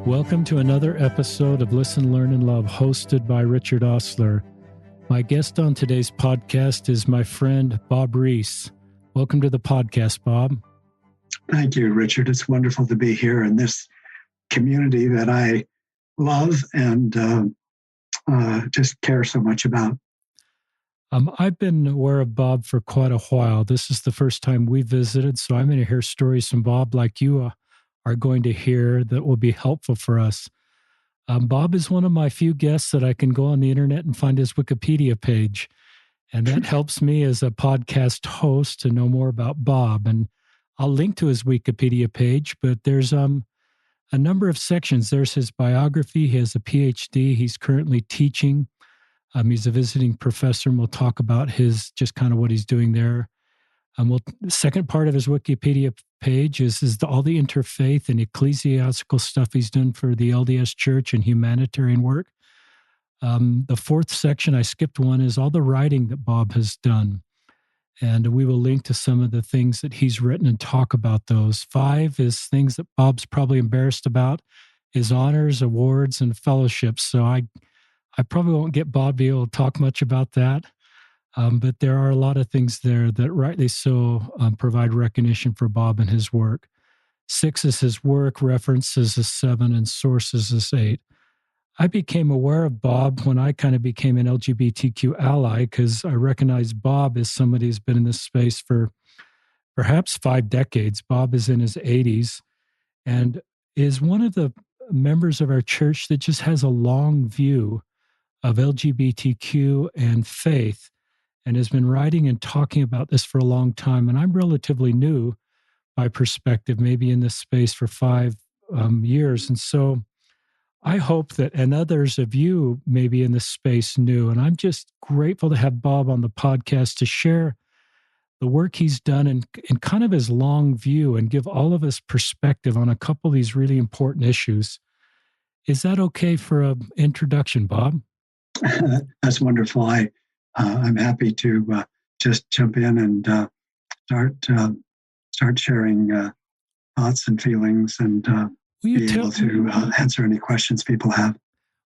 Welcome to another episode of Listen, Learn, and Love, hosted by Richard Osler. My guest on today's podcast is my friend, Bob Rees. Welcome to the podcast, Bob. Thank you, Richard. It's wonderful to be here in this community that I love and just care so much about. I've been aware of Bob for quite a while. This is the first time we visited, so I'm going to hear stories from Bob like you are going to hear that will be helpful for us. Bob is one of my few guests that I can go on the internet and find his Wikipedia page. And that helps me as a podcast host to know more about Bob. And I'll link to his Wikipedia page, but there's a number of sections. There's his biography. He has a PhD. He's currently teaching. He's a visiting professor, and we'll talk about his, just kind of what he's doing there. The second part of his Wikipedia page is all the interfaith and ecclesiastical stuff he's done for the LDS Church and humanitarian work. The fourth section, I skipped one, is all the writing that Bob has done. And we will link to some of the things that he's written and talk about those. 5 is things that Bob's probably embarrassed about, his honors, awards, and fellowships. So I probably won't get Bob to be able to talk much about that. But there are a lot of things there that rightly so provide recognition for Bob and his work. 6 is his work, references is 7, and sources is 8. I became aware of Bob when I kind of became an LGBTQ ally because I recognized Bob as somebody who's been in this space for perhaps 5 decades. Bob is in his 80s and is one of the members of our church that just has a long view of LGBTQ and faith, and has been writing and talking about this for a long time. And I'm relatively new by perspective, maybe in this space for 5 years. And so I hope that, and others of you may be in this space new. And I'm just grateful to have Bob on the podcast to share the work he's done and kind of his long view and give all of us perspective on a couple of these really important issues. Is that okay for an introduction, Bob? That's wonderful. I'm happy to just jump in and start sharing thoughts and feelings and be able to answer any questions people have.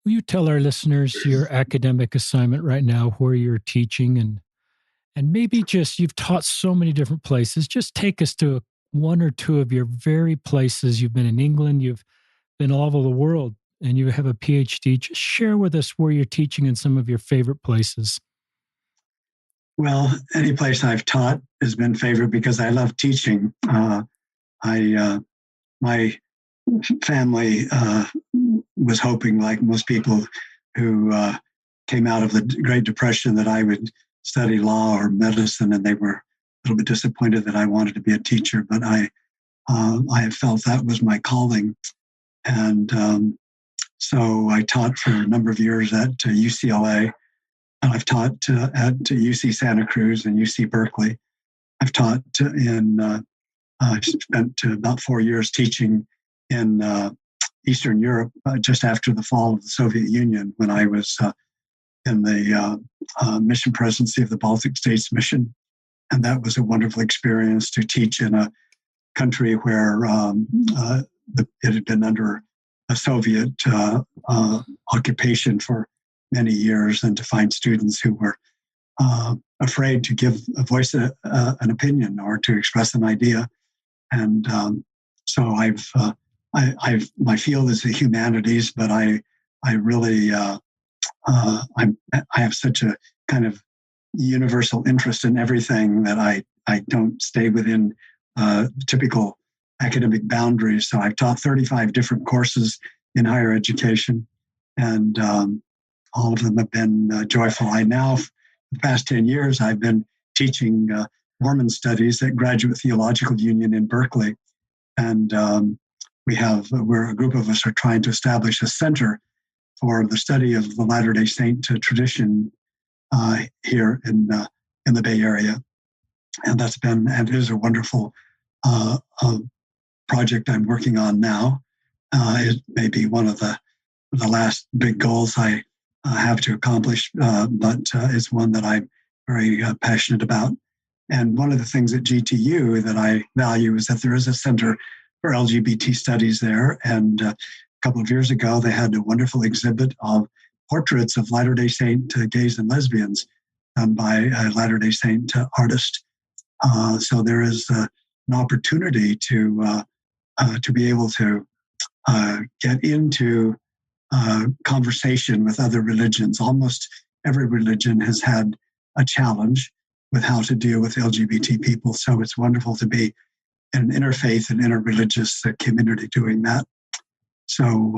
Will you tell our listeners your academic assignment right now, where you're teaching, and maybe just, you've taught so many different places. Just take us to 1 or 2 of your very places. You've been in England, you've been all over the world, and you have a PhD. Just share with us where you're teaching in some of your favorite places. Well, any place I've taught has been favorite because I love teaching. My family was hoping, like most people who came out of the Great Depression, that I would study law or medicine, and they were a little bit disappointed that I wanted to be a teacher. But I felt that was my calling, and so I taught for a number of years at UCLA. I've taught at UC Santa Cruz and UC Berkeley. I've taught I spent about 4 years teaching in Eastern Europe just after the fall of the Soviet Union, when I was in the mission presidency of the Baltic States Mission. And that was a wonderful experience to teach in a country where it had been under a Soviet occupation for many years, and to find students who were afraid to give a voice, an opinion, or to express an idea. And so my field is the humanities, but I really I have such a kind of universal interest in everything that I don't stay within typical academic boundaries. So I've taught 35 different courses in higher education, and all of them have been joyful. For the past 10 years, I've been teaching Mormon studies at Graduate Theological Union in Berkeley. And we're a group of us are trying to establish a center for the study of the Latter-day Saint tradition here in the Bay Area. And that's been, and is a wonderful project I'm working on now. It may be one of the last big goals I have to accomplish, but it's one that I'm very passionate about. And one of the things at GTU that I value is that there is a center for LGBT studies there. And couple of years ago, they had a wonderful exhibit of portraits of Latter-day Saint gays and lesbians done by a Latter-day Saint artist. So there is an opportunity to be able to get into conversation with other religions. Almost every religion has had a challenge with how to deal with LGBT people. So it's wonderful to be in an interfaith and interreligious community doing that. So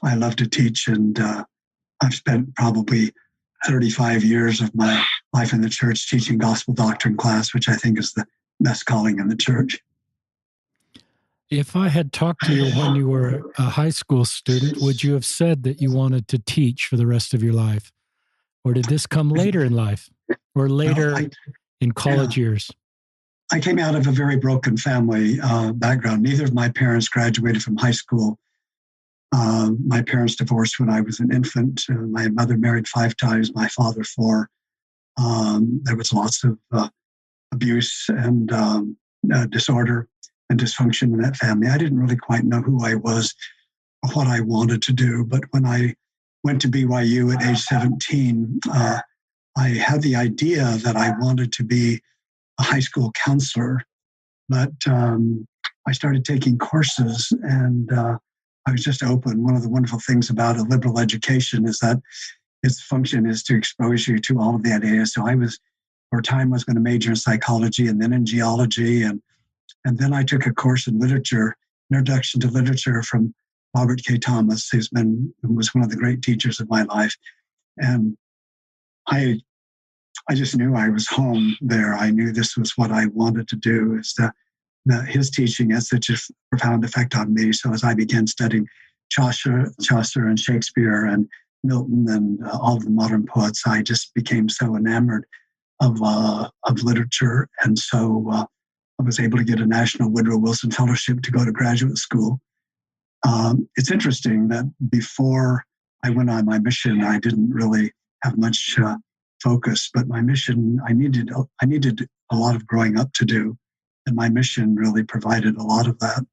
I love to teach, and I've spent probably 35 years of my life in the church teaching gospel doctrine class, which I think is the best calling in the church. If I had talked to you when you were a high school student, would you have said that you wanted to teach for the rest of your life? Or did this come later in life or later in college years? I came out of a very broken family background. Neither of my parents graduated from high school. My parents divorced when I was an infant. My mother married 5 times, my father 4. There was lots of abuse and disorder and dysfunction in that family. I didn't really quite know who I was or what I wanted to do. But when I went to BYU at age 17, I had the idea that I wanted to be a high school counselor. But I started taking courses, and I was just open. One of the wonderful things about a liberal education is that its function is to expose you to all of the ideas. So I was, for a time, was going to major in psychology and then in geology. And then I took a course in literature, Introduction to Literature from Robert K. Thomas, who was one of the great teachers of my life. And I just knew I was home there. I knew this was what I wanted to do. Is his teaching had such a profound effect on me. So as I began studying Chaucer and Shakespeare and Milton and all of the modern poets, I just became so enamored of literature. And so I was able to get a National Woodrow Wilson Fellowship to go to graduate school. It's interesting that before I went on my mission, I didn't really have much focus, but my mission, I needed a lot of growing up to do, and my mission really provided a lot of that.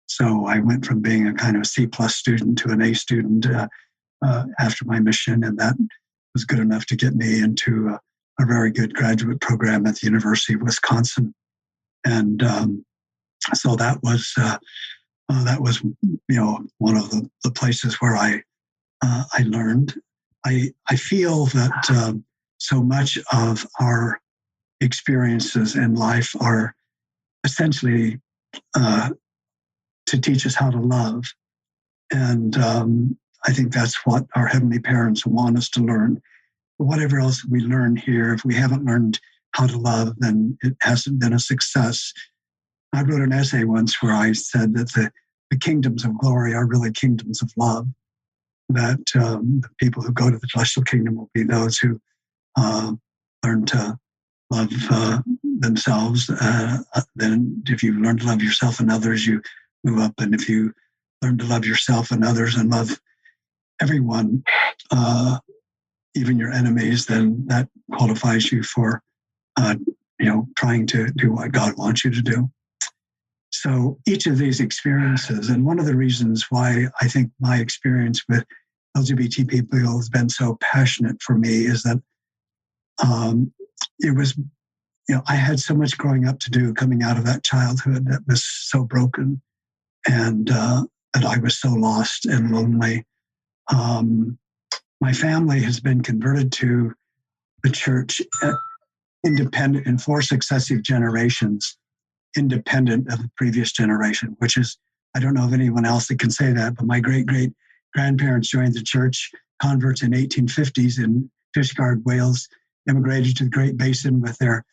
So I went from being a kind of a C+ student to an A student after my mission, and that was good enough to get me into a very good graduate program at the University of Wisconsin. And so that was one of the places where I learned. I feel that so much of our experiences in life are essentially to teach us how to love, and I think that's what our heavenly parents want us to learn. Whatever else we learn here, if we haven't learned how to love, then it hasn't been a success. I wrote an essay once where I said that the kingdoms of glory are really kingdoms of love, that the people who go to the celestial kingdom will be those who learn to love themselves. Then if you learn to love yourself and others, you move up. And if you learn to love yourself and others and love everyone, even your enemies, then that qualifies you for trying to do what God wants you to do. So each of these experiences, and one of the reasons why I think my experience with LGBT people has been so passionate for me is that it was, I had so much growing up to do coming out of that childhood that was so broken, and that I was so lost and lonely. My family has been converted to the church independent in 4 successive generations, independent of the previous generation, which is, I don't know of anyone else that can say that, but my great-great-grandparents joined the church, converts in 1850s in Fishguard, Wales, immigrated to the Great Basin with their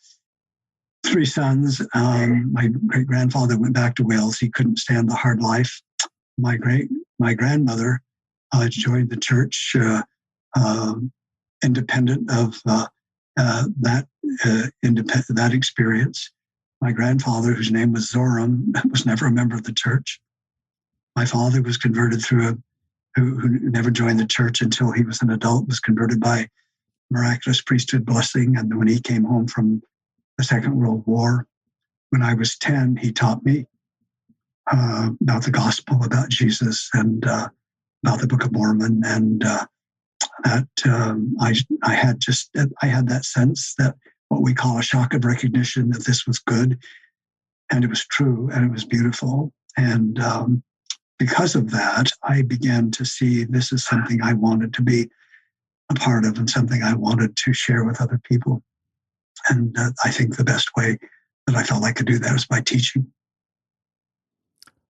3 sons. My great-grandfather went back to Wales. He couldn't stand the hard life. My grandmother joined the church independent of that experience. My grandfather, whose name was Zoram, was never a member of the church. My father was converted who never joined the church until he was an adult, was converted by miraculous priesthood blessing. And when he came home from the Second World War, when I was 10, he taught me. about the gospel, about Jesus, and about the Book of Mormon, and that I had that sense that what we call a shock of recognition that this was good, and it was true, and it was beautiful, and because of that, I began to see this is something I wanted to be a part of and something I wanted to share with other people. And I think the best way that I felt I could do that was by teaching.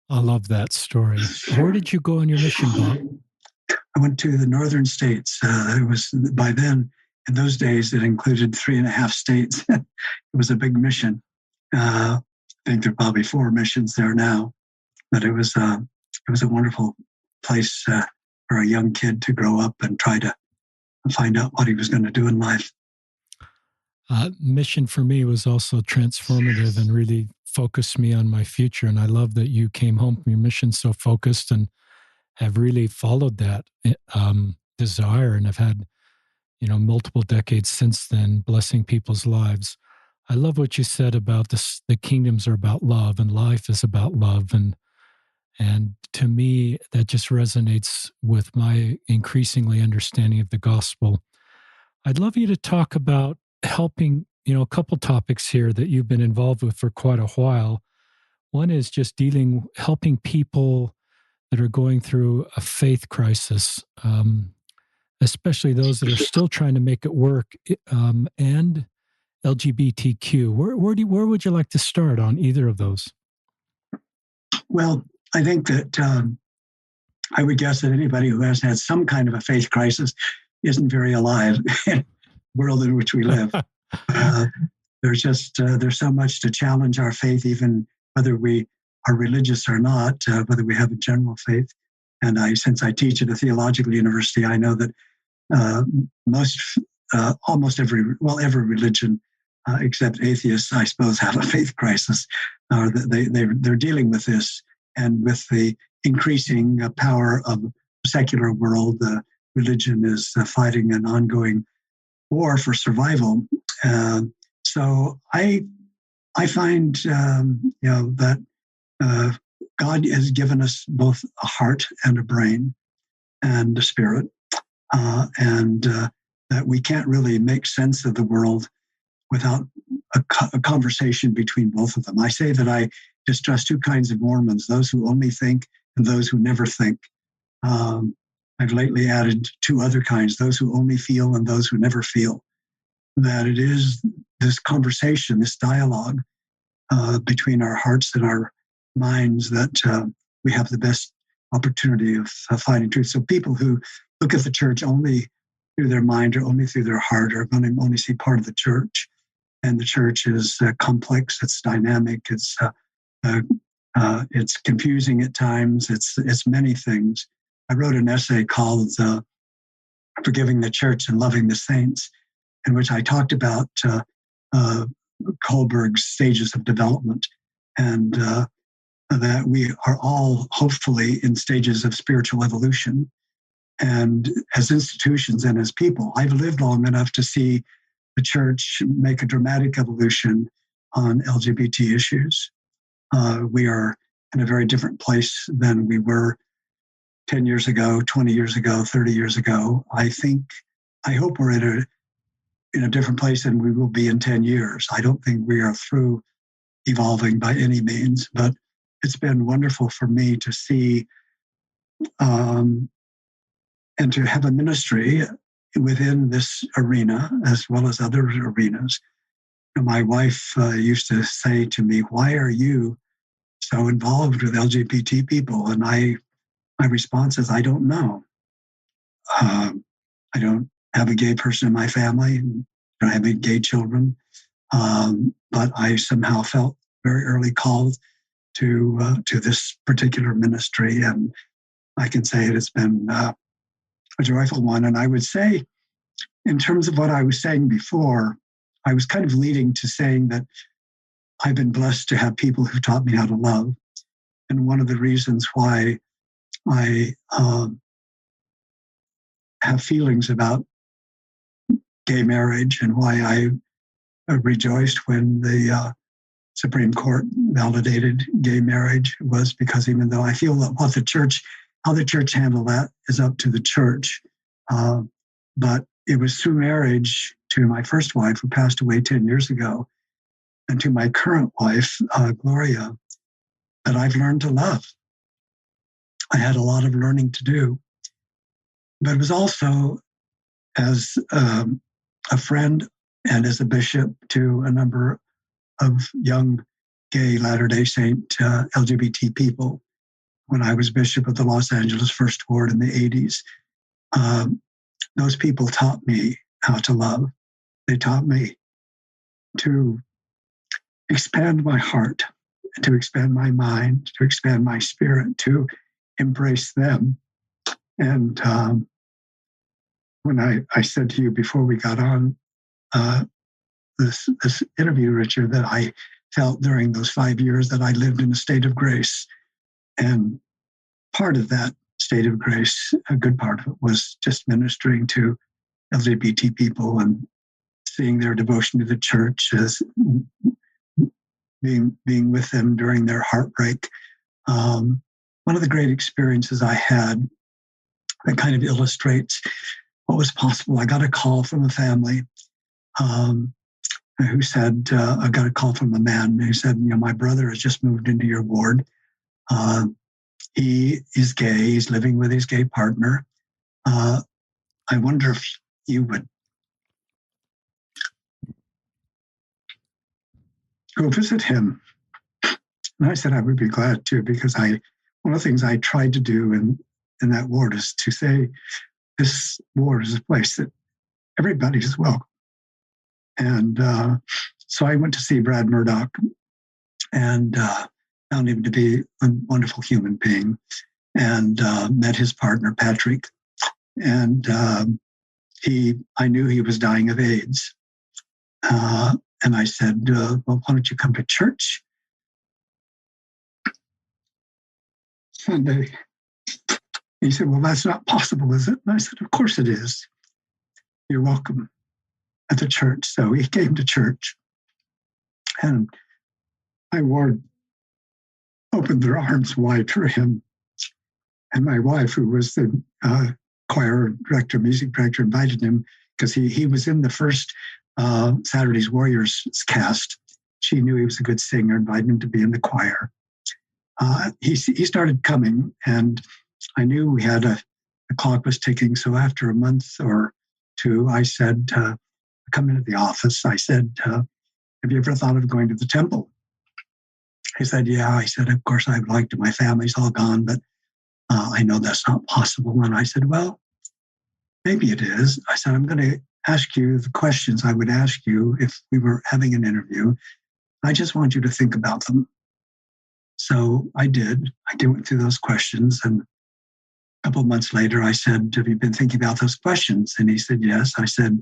I love that story. Where did you go on your mission, Bob? I went to the northern states. It was by then, in those days, it included 3.5 states. It was a big mission. I think there are probably 4 missions there now, but it was a wonderful place for a young kid to grow up and try to find out what he was going to do in life. Mission for me was also transformative and really focused me on my future. And I love that you came home from your mission so focused and have really followed that desire and have had, multiple decades since then blessing people's lives. I love what you said about this. The kingdoms are about love and life is about love. And to me, that just resonates with my increasingly understanding of the gospel. I'd love you to talk about helping, a couple topics here that you've been involved with for quite a while. One is just helping people that are going through a faith crisis, especially those that are still trying to make it work, and LGBTQ. Where would you like to start on either of those? Well, I think that I would guess that anybody who has had some kind of a faith crisis isn't very alive in the world in which we live. There's so much to challenge our faith, even whether we are religious or not, whether we have a general faith. And since I teach at a theological university, I know that almost every religion, except atheists, I suppose, have a faith crisis. They're dealing with this, and with the increasing power of the secular world, religion is fighting an ongoing war for survival. So I find that God has given us both a heart and a brain and a spirit, and that we can't really make sense of the world without a conversation between both of them. I say that I distrust 2 kinds of Mormons: those who only think and those who never think. I've lately added 2 other kinds: those who only feel and those who never feel. That it is this conversation, this dialogue between our hearts and our minds that we have the best opportunity of finding truth. So people who look at the church only through their mind or only through their heart are going to only see part of the church. And the church is complex, it's dynamic, it's confusing at times, it's many things. I wrote an essay called Forgiving the Church and Loving the Saints, in which I talked about Kohlberg's stages of development, and that we are all hopefully in stages of spiritual evolution. And as institutions and as people, I've lived long enough to see the church make a dramatic evolution on LGBT issues. We are in a very different place than we were 10 years ago, 20 years ago, 30 years ago. I hope we're in a different place than we will be in 10 years. I don't think we are through evolving by any means, but it's been wonderful for me to see and to have a ministry within this arena as well as other arenas. My wife used to say to me, "Why are you so involved with LGBT people?" And my response is, "I don't know. I don't have a gay person in my family. I don't have any gay children. But I somehow felt very early called to this particular ministry, and I can say it has been a joyful one." And I would say, in terms of what I was saying before, I was kind of leading to saying that I've been blessed to have people who taught me how to love. And one of the reasons why I have feelings about gay marriage and why I rejoiced when the Supreme Court validated gay marriage was because even though I feel that how the church handled that is up to the church. But it was through marriage to my first wife, who passed away 10 years ago, and to my current wife, Gloria, that I've learned to love. I had a lot of learning to do. But it was also as a friend and as a bishop to a number of young gay Latter-day Saint LGBT people when I was bishop of the Los Angeles First Ward in the 80s. Those people taught me how to love. They taught me to expand my heart, to expand my mind, to expand my spirit, to embrace them. And when I said to you before we got on this interview, Richard, that I felt during those 5 years that I lived in a state of grace. And part of that state of grace, a good part of it, was just ministering to LGBT people and seeing their devotion to the church, as being with them during their heartbreak. One of the great experiences I had that kind of illustrates what was possible. I got a call from a family who said, I got a call from a man who said, my brother has just moved into your ward. He is gay. He's living with his gay partner. I wonder if you would go visit him. And I said I would be glad to, because one of the things I tried to do in that ward is to say this ward is a place that everybody is welcome. And so I went to see Brad Murdoch and found him to be a wonderful human being, and met his partner, Patrick. And I knew he was dying of AIDS. And I said, well, why don't you come to church Sunday? He said, well, that's not possible, is it? And I said, of course it is. You're welcome at the church. So he came to church, and my ward opened their arms wide for him. And my wife, who was the choir director, music director, invited him because he was in the first Saturday's Warriors cast. She knew he was a good singer, invited him to be in the choir. He started coming, and I knew we had the clock was ticking. So after a month or two, I said, come into the office. I said, have you ever thought of going to the temple? He said, yeah. I said, of course I would like to. My family's all gone, but I know that's not possible. And I said, well, maybe it is. I said, I'm going to ask you the questions I would ask you if we were having an interview. I just want you to think about them. So I did. I went through those questions, and a couple of months later, I said, have you been thinking about those questions? And he said, yes. I said,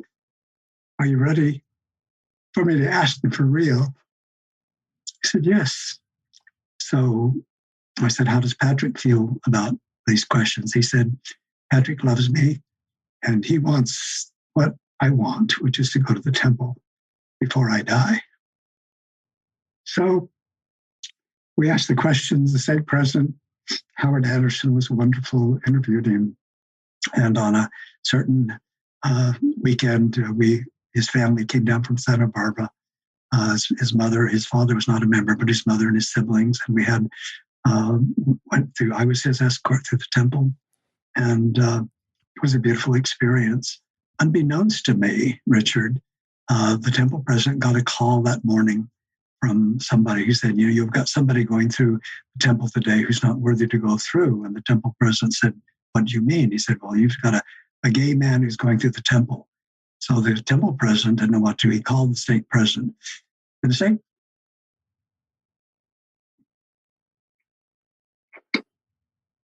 are you ready for me to ask them for real? He said, yes. So I said, how does Patrick feel about these questions? He said, Patrick loves me, and he wants what I want, which is to go to the temple before I die. So we asked the questions. The state president, Howard Anderson, was wonderful, interviewed him. And on a certain weekend, his family came down from Santa Barbara. His father was not a member, but his mother and his siblings. And we had I was his escort through the temple. And it was a beautiful experience. Unbeknownst to me, Richard, the temple president got a call that morning from somebody who said, you've got somebody going through the temple today who's not worthy to go through. And the temple president said, what do you mean? He said, well, you've got a gay man who's going through the temple. So the temple president didn't know what to do. He called the state president. And the state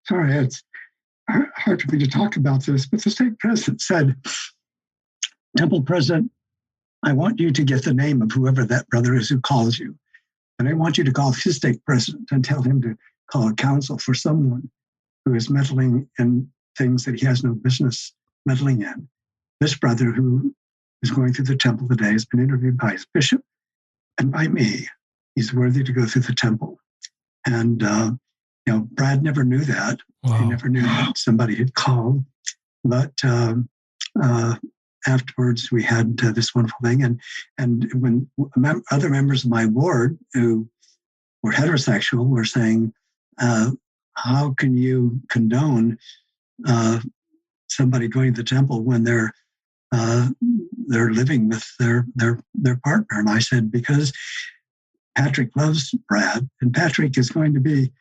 sorry, it's hard for me to talk about this, but the state president said, temple president, I want you to get the name of whoever that brother is who calls you. And I want you to call his state president and tell him to call a council for someone who is meddling in things that he has no business meddling in. This brother who is going through the temple today has been interviewed by his bishop and by me. he's worthy to go through the temple. And, Brad never knew that. Wow. He never knew that somebody had called. But afterwards, we had this wonderful thing. And when other members of my ward who were heterosexual were saying, how can you condone somebody going to the temple when they're living with their partner? And I said, because Patrick loves Brad, and Patrick is going to be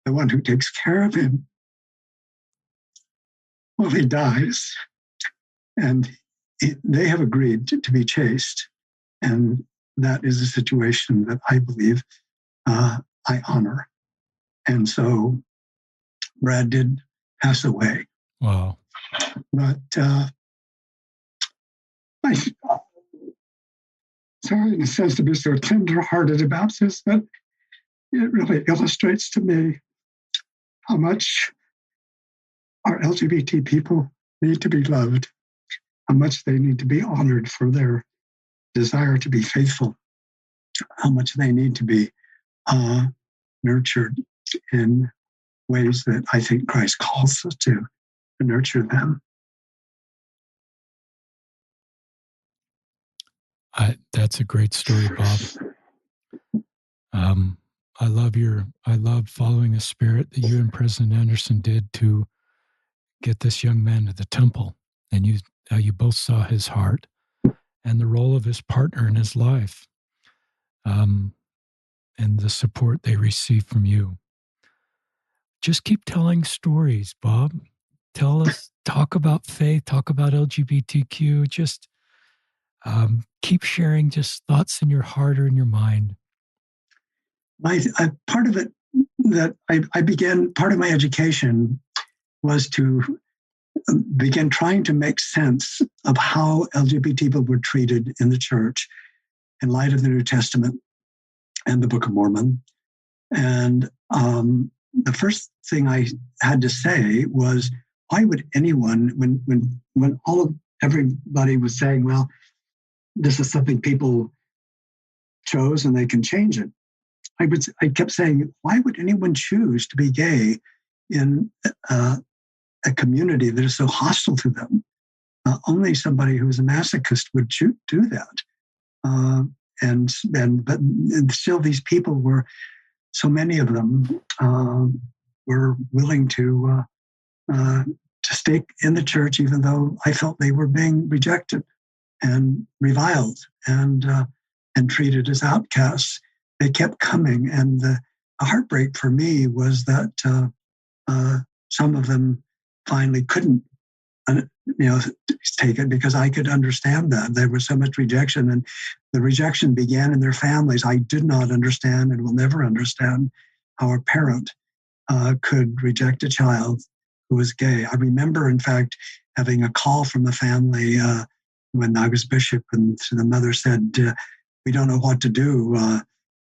the one who takes care of him while he dies. And they have agreed to be chaste. And that is a situation that I believe I honor. And so Brad did pass away. Wow. But sorry in a sense to be so tender-hearted about this, but it really illustrates to me how much our LGBT people need to be loved, how much they need to be honored for their desire to be faithful, how much they need to be nurtured in ways that I think Christ calls us to nurture them. That's a great story, Bob. I love following the spirit that you and President Anderson did to get this young man to the temple, and you both saw his heart and the role of his partner in his life, and the support they received from you. Just keep telling stories, Bob. Talk about faith, talk about LGBTQ. Just keep sharing just thoughts in your heart or in your mind. Part of it that I began, part of my education was to begin trying to make sense of how LGBT people were treated in the church in light of the New Testament and the Book of Mormon. And the first thing I had to say was, why would anyone, when everybody was saying, well, this is something people chose and they can change it. I kept saying, why would anyone choose to be gay in a community that is so hostile to them? Only somebody who is a masochist would do that. But still, these people were, so many of them were willing to stay in the church, even though I felt they were being rejected and reviled and treated as outcasts. They kept coming, and the heartbreak for me was that some of them finally couldn't, take it, because I could understand that there was so much rejection, and the rejection began in their families. I did not understand and will never understand how a parent could reject a child who was gay. I remember, in fact, having a call from the family when I was bishop, and the mother said, "We don't know what to do.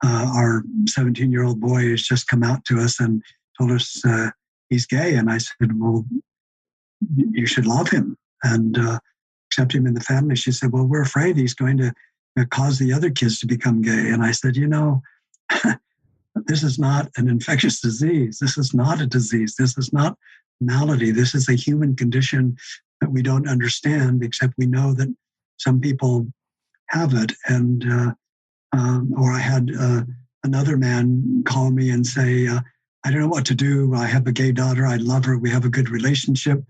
Our 17-year-old boy has just come out to us and told us he's gay." And I said, "Well, you should love him and accept him in the family." She said, "Well, we're afraid he's going to cause the other kids to become gay." And I said, this is not an infectious disease. This is not a disease. This is not malady. This is a human condition that we don't understand, except we know that some people have it. And or I had another man call me and say, "I don't know what to do. I have a gay daughter. I love her. We have a good relationship,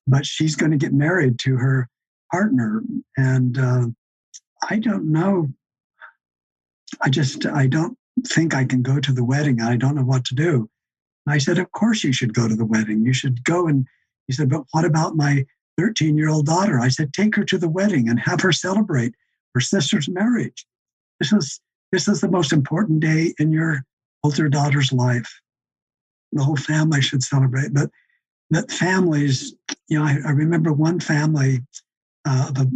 but she's going to get married to her partner. And I don't know. I don't think I can go to the wedding. I don't know what to do." And I said, "Of course you should go to the wedding. You should go." And he said, "But what about my 13-year-old daughter?" I said, "Take her to the wedding and have her celebrate her sister's marriage. This is the most important day in your older daughter's life. The whole family should celebrate." But that families, I remember one family, a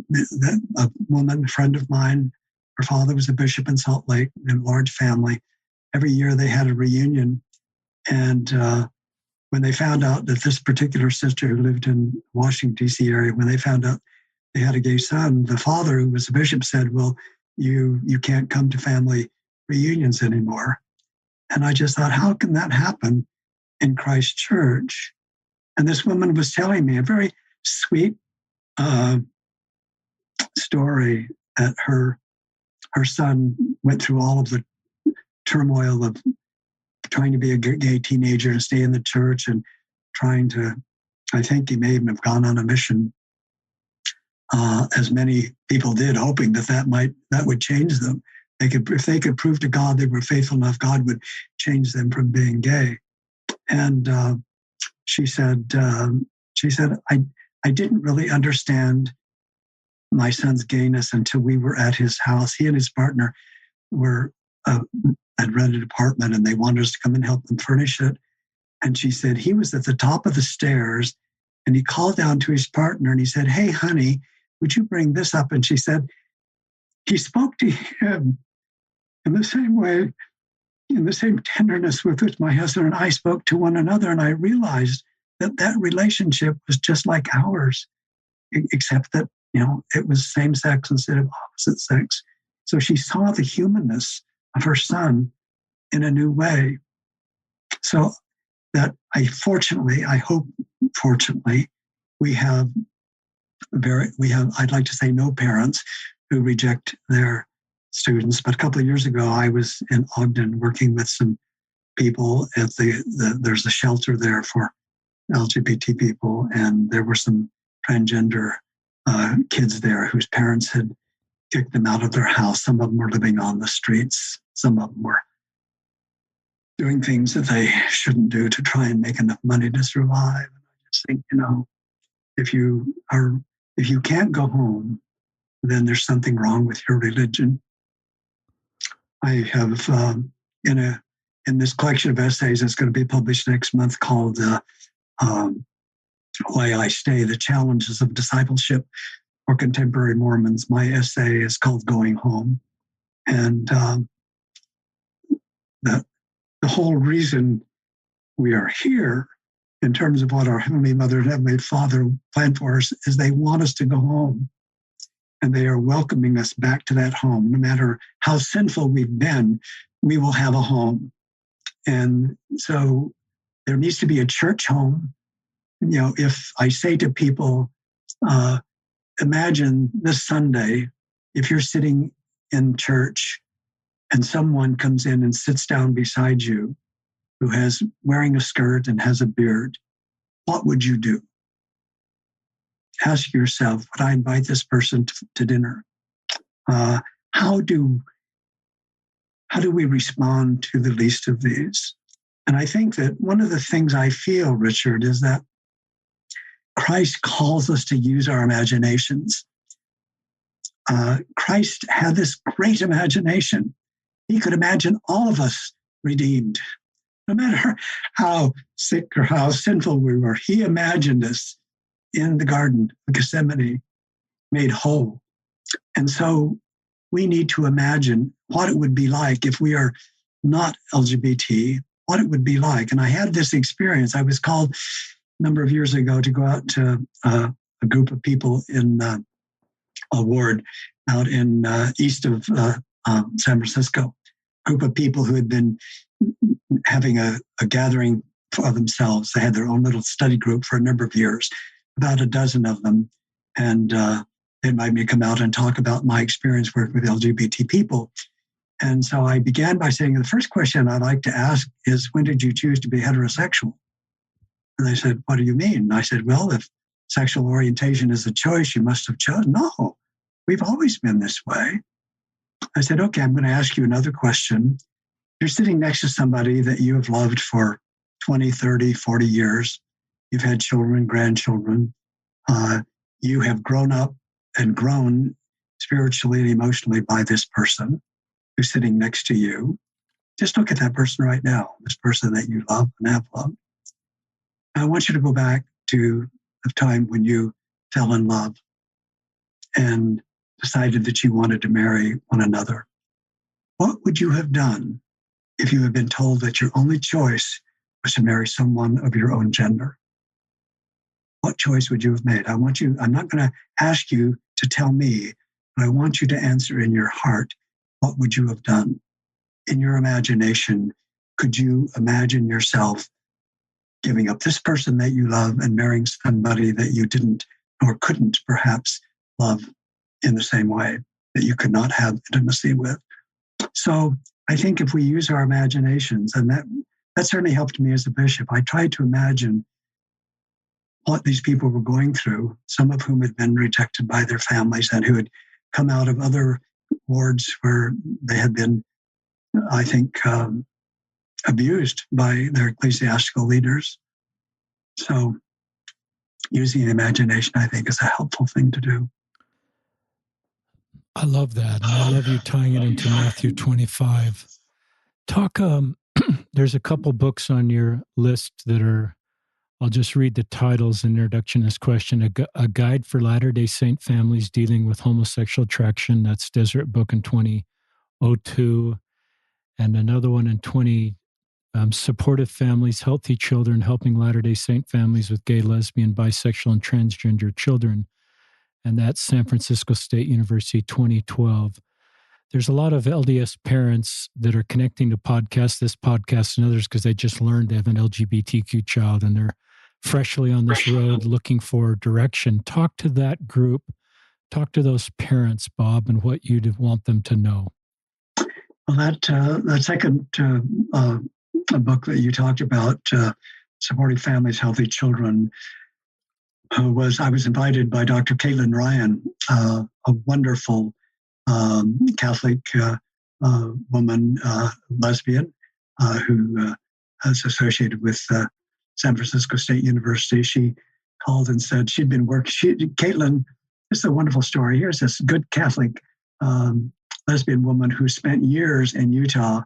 woman, a friend of mine, her father was a bishop in Salt Lake, a large family. Every year they had a reunion. And when they found out that this particular sister who lived in Washington, D.C. area, when they found out they had a gay son, the father, who was a bishop, said, "Well, you can't come to family reunions anymore. And I just thought, how can that happen in Christ Church? And this woman was telling me a very sweet story that her son went through all of the turmoil of trying to be a gay teenager and stay in the church and trying to, I think he may even have gone on a mission, as many people did, hoping that would change them. If they could prove to God they were faithful enough, God would change them from being gay. And she said, I didn't really understand my son's gayness until we were at his house. He and his partner had rented an apartment, and they wanted us to come and help them furnish it. And she said he was at the top of the stairs, and he called down to his partner, and he said, "Hey, honey, would you bring this up?" And she said he spoke to him in the same way, in the same tenderness with which my husband and I spoke to one another. And I realized that relationship was just like ours, except that, it was same sex instead of opposite sex. So she saw the humanness of her son in a new way. So that fortunately, we have, I'd like to say, no parents who reject their students. But a couple of years ago, I was in Ogden working with some people at there's a shelter there for LGBT people, and there were some transgender kids there whose parents had kicked them out of their house. Some of them were living on the streets. Some of them were doing things that they shouldn't do to try and make enough money to survive. And I just think, if you can't go home, then there's something wrong with your religion. I have in this collection of essays that's going to be published next month called Why I Stay, The Challenges of Discipleship for Contemporary Mormons. My essay is called Going Home. And the whole reason we are here, in terms of what our Heavenly Mother and Heavenly Father planned for us, is they want us to go home. And they are welcoming us back to that home. No matter how sinful we've been, we will have a home. And so there needs to be a church home. If I say to people, imagine this Sunday, if you're sitting in church and someone comes in and sits down beside you who has wearing a skirt and has a beard, what would you do? Ask yourself, would I invite this person to dinner? How do we respond to the least of these? And I think that one of the things I feel, Richard, is that Christ calls us to use our imaginations. Christ had this great imagination. He could imagine all of us redeemed. No matter how sick or how sinful we were, he imagined us in the Garden of Gethsemane, made whole. And so we need to imagine what it would be like if we are not LGBT, what it would be like. And I had this experience. I was called a number of years ago to go out to a group of people in a ward out in east of San Francisco, a group of people who had been having a gathering for themselves. They had their own little study group for a number of years, about a dozen of them. And they invited me to come out and talk about my experience working with LGBT people. And so I began by saying, the first question I'd like to ask is, when did you choose to be heterosexual? And they said, what do you mean? And I said, well, if sexual orientation is a choice, you must have chosen. No, we've always been this way. I said, okay, I'm going to ask you another question. You're sitting next to somebody that you have loved for 20, 30, 40 years. You've had children, grandchildren. You have grown up and grown spiritually and emotionally by this person who's sitting next to you. Just look at that person right now, this person that you love and have loved. I want you to go back to the time when you fell in love and decided that you wanted to marry one another. What would you have done if you had been told that your only choice was to marry someone of your own gender? What choice would you have made? I'm not going to ask you to tell me, but I want you to answer in your heart, what would you have done? in your imagination, could you imagine yourself giving up this person that you love and marrying somebody that you didn't or couldn't perhaps love in the same way, that you could not have intimacy with? So I think if we use our imaginations, and that certainly helped me as a bishop, I tried to imagine what these people were going through, some of whom had been rejected by their families and who had come out of other wards where they had been, I think, abused by their ecclesiastical leaders. So using the imagination, I think, is a helpful thing to do. I love that. And I love you tying it into Matthew 25. There's a couple books on your list that are, I'll just read the titles in introduction to this question. A Guide for Latter-day Saint Families Dealing with Homosexual Attraction. That's Deseret Book in 2002. And another one in 20, Supportive Families, Healthy Children, Helping Latter-day Saint Families with Gay, Lesbian, Bisexual, and Transgender Children. And that's San Francisco State University 2012. There's a lot of LDS parents that are connecting to this podcast and others because they just learned they have an LGBTQ child and they're freshly on this road looking for direction. Talk to that group. Talk to those parents, Bob, and what you'd want them to know. Well, that second book that you talked about, Supporting Families, Healthy Children, I was invited by Dr. Caitlin Ryan, a wonderful Catholic woman, lesbian, who is associated with San Francisco State University. She called and said she'd been Caitlin, this is a wonderful story. Here's this good Catholic lesbian woman who spent years in Utah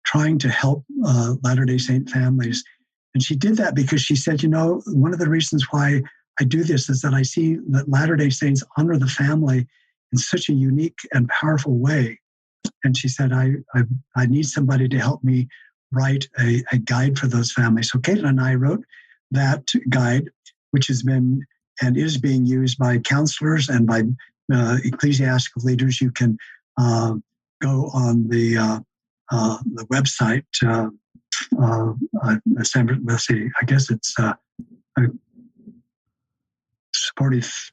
trying to help Latter-day Saint families. And she did that because she said, one of the reasons why I do this is that I see that Latter-day Saints honor the family in such a unique and powerful way. And she said, I need somebody to help me write a guide for those families. So Caitlin and I wrote that guide, which has been and is being used by counselors and by ecclesiastical leaders. You can go on the website. Let's see, I guess it's Supportive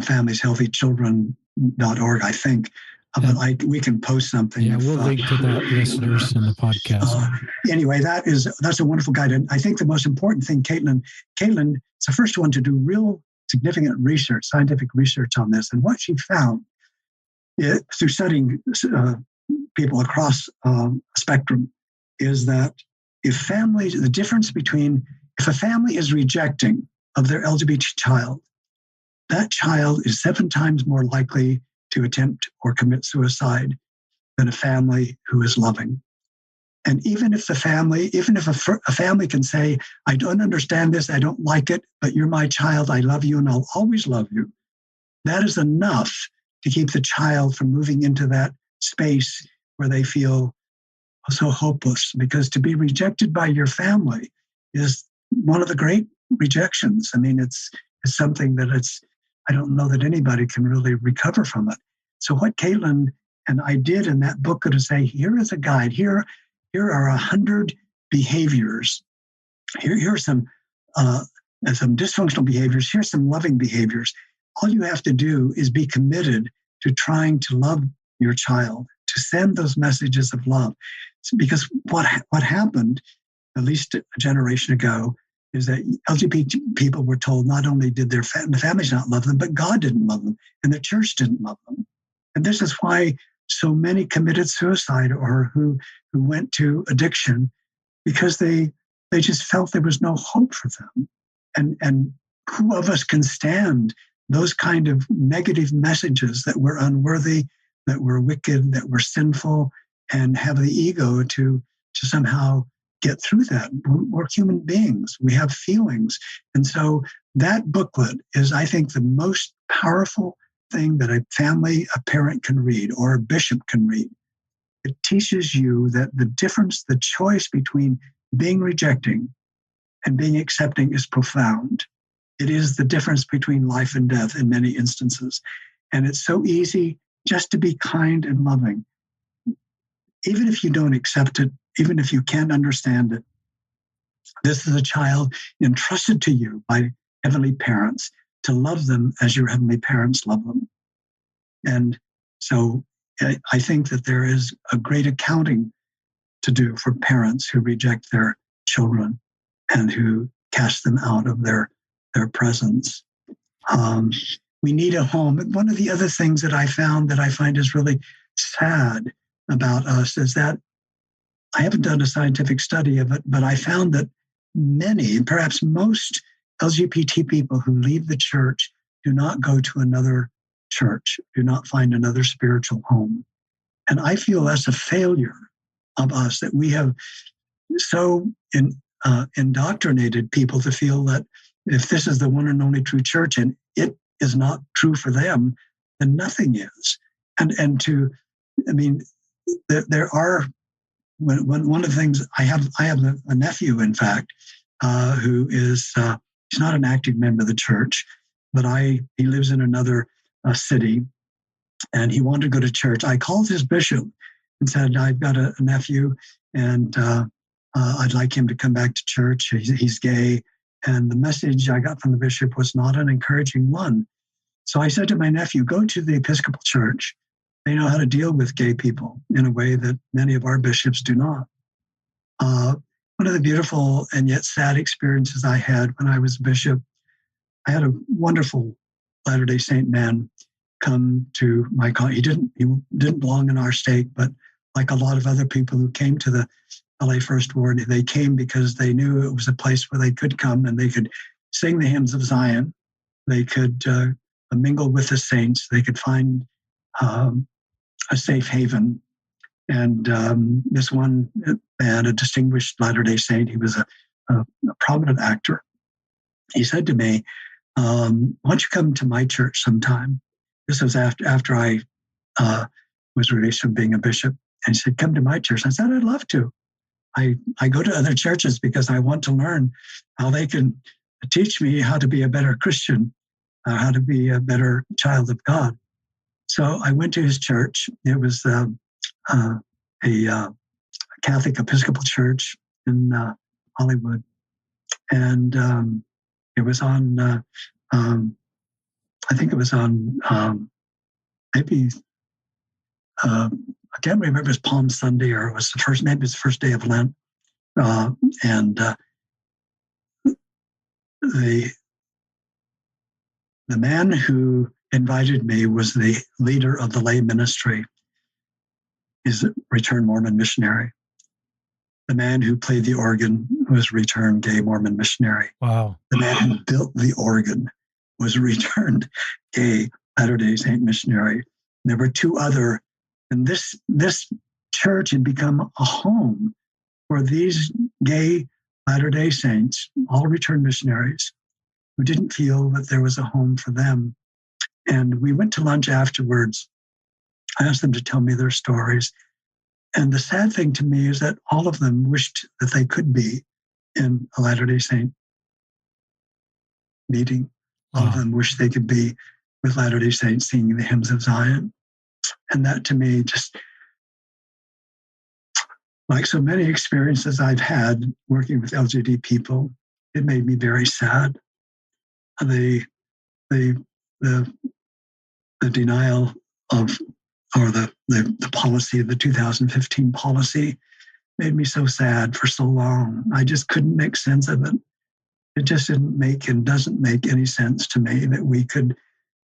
Families, Healthy Children.org, I think. But we can post something. Yeah, we'll link to that, listeners, in the podcast. Anyway, that's a wonderful guide. And I think the most important thing, Caitlin is the first one to do real significant research, scientific research on this. And what she found through studying people across a spectrum is that the difference between if a family is rejecting of their LGBT child, that child is 7 times more likely to attempt or commit suicide than a family who is loving. And even if a family can say, I don't understand this, I don't like it, but you're my child, I love you, and I'll always love you, that is enough to keep the child from moving into that space where they feel so hopeless. Because to be rejected by your family is one of the great rejections. I mean, it's something that I don't know that anybody can really recover from it. So what Caitlin and I did in that book to say, here is a guide. Here are 100 behaviors. Here are some dysfunctional behaviors. Here's some loving behaviors. All you have to do is be committed to trying to love your child, to send those messages of love. Because what happened, at least a generation ago, is that LGBT people were told not only did the families not love them, but God didn't love them, and the church didn't love them. And this is why so many committed suicide or who went to addiction, because they just felt there was no hope for them. And who of us can stand those kind of negative messages that we're unworthy, that we're wicked, that we're sinful, and have the ego to somehow get through that? We're human beings. We have feelings. And so that booklet is, I think, the most powerful thing that a parent can read or a bishop can read. It teaches you that the choice between being rejecting and being accepting is profound. It is the difference between life and death in many instances. And it's so easy just to be kind and loving. even if you don't accept it, even if you can't understand it, this is a child entrusted to you by heavenly parents to love them as your heavenly parents love them. And so I think that there is a great accounting to do for parents who reject their children and who cast them out of their presence. We need a home. One of the other things that I found that I find is really sad about us is that I haven't done a scientific study of it, but I found that many, perhaps most LGBT people who leave the church do not go to another church, do not find another spiritual home. And I feel that's a failure of us, that we have so indoctrinated people to feel that if this is the one and only true church and it is not true for them, then nothing is. And to, I mean, there are, one of the things I have a nephew, in fact, who is, he's not an active member of the church, but he lives in another city, and he wanted to go to church. I called his bishop and said, I've got a nephew, and I'd like him to come back to church. He's gay. And the message I got from the bishop was not an encouraging one. So I said to my nephew, go to the Episcopal Church. They know how to deal with gay people in a way that many of our bishops do not. One of the beautiful and yet sad experiences I had when I was bishop, I had a wonderful Latter-day Saint man come to my he didn't belong in our stake, but like a lot of other people who came to the LA First Ward, they came because they knew it was a place where they could come and they could sing the hymns of Zion. They could mingle with the saints. They could find a safe haven. And this one man, a distinguished Latter-day Saint, he was a prominent actor. He said to me, why don't you come to my church sometime? This was after I was released from being a bishop. And he said, come to my church. I said, I'd love to. I go to other churches because I want to learn how they can teach me how to be a better Christian, how to be a better child of God. So I went to his church. It was a Catholic Episcopal church in Hollywood. And it was on, I think it was on maybe, I can't remember if it was Palm Sunday or it was maybe it was the first day of Lent. And the man who invited me was the leader of the lay ministry. He's a returned Mormon missionary. The man who played the organ was a returned gay Mormon missionary. Wow. The man who built the organ was a returned gay Latter-day Saint missionary. And there were two other, and this church had become a home for these gay Latter-day Saints, all returned missionaries, who didn't feel that there was a home for them. And we went to lunch afterwards. I asked them to tell me their stories. And the sad thing to me is that all of them wished that they could be in a Latter-day Saint meeting. All of them wished they could be with Latter-day Saints singing the hymns of Zion. And that to me, just like so many experiences I've had working with LGBT people, it made me very sad. The denial of, or the policy of the 2015 policy made me so sad for so long. I just couldn't make sense of it. It just didn't make and doesn't make any sense to me that we could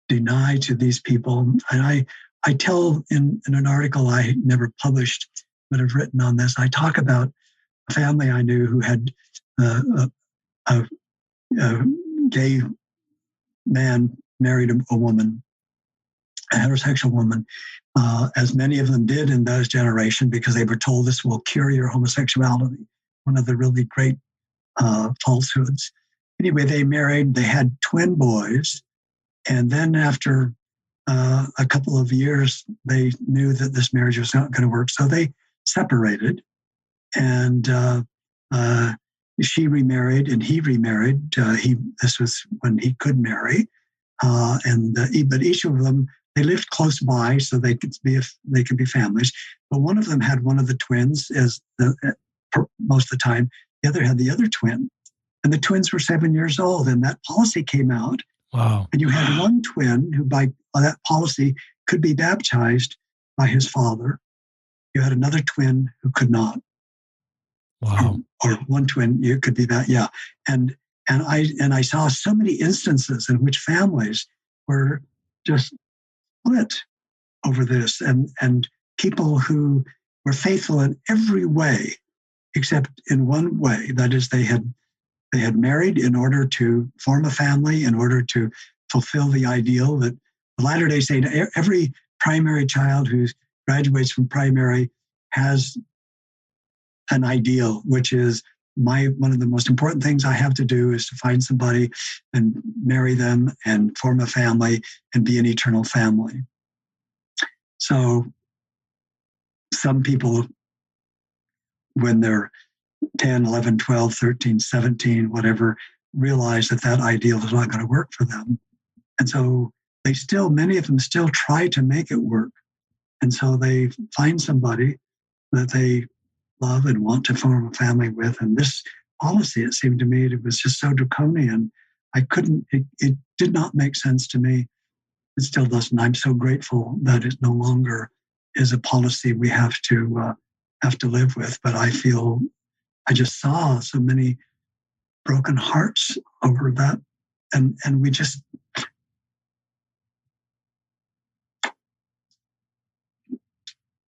deny to these people. And I tell in an article I never published, but I've written on this, I talk about a family I knew who had a gay man married a woman, a heterosexual woman, as many of them did in those generation, because they were told this will cure your homosexuality. One of the really great falsehoods. Anyway, they married, they had twin boys. And then after a couple of years, they knew that this marriage was not going to work. So they separated. And she remarried and he remarried. This was when he could marry. But each of them they lived close by, so they could be families. But one of them had one of the twins, most of the time. The other had the other twin, and the twins were 7 years old. And that policy came out. Wow! And you had one twin who, by that policy, could be baptized by his father. You had another twin who could not. Wow! Or one twin, you could be that. Yeah, and I saw so many instances in which families were just split over this, and people who were faithful in every way except in one way. That is, they had married in order to form a family, in order to fulfill the ideal that the Latter-day Saint, every primary child who graduates from primary has an ideal, which is one of the most important things I have to do is to find somebody and marry them and form a family and be an eternal family. So some people, when they're 10, 11, 12, 13, 17, whatever, realize that ideal is not going to work for them. And so many of them still try to make it work. And so they find somebody that they love and want to form a family with. And this policy, it seemed to me, it was just so draconian. It did not make sense to me. It still doesn't. I'm so grateful that it no longer is a policy we have to live with. But I just saw so many broken hearts over that. And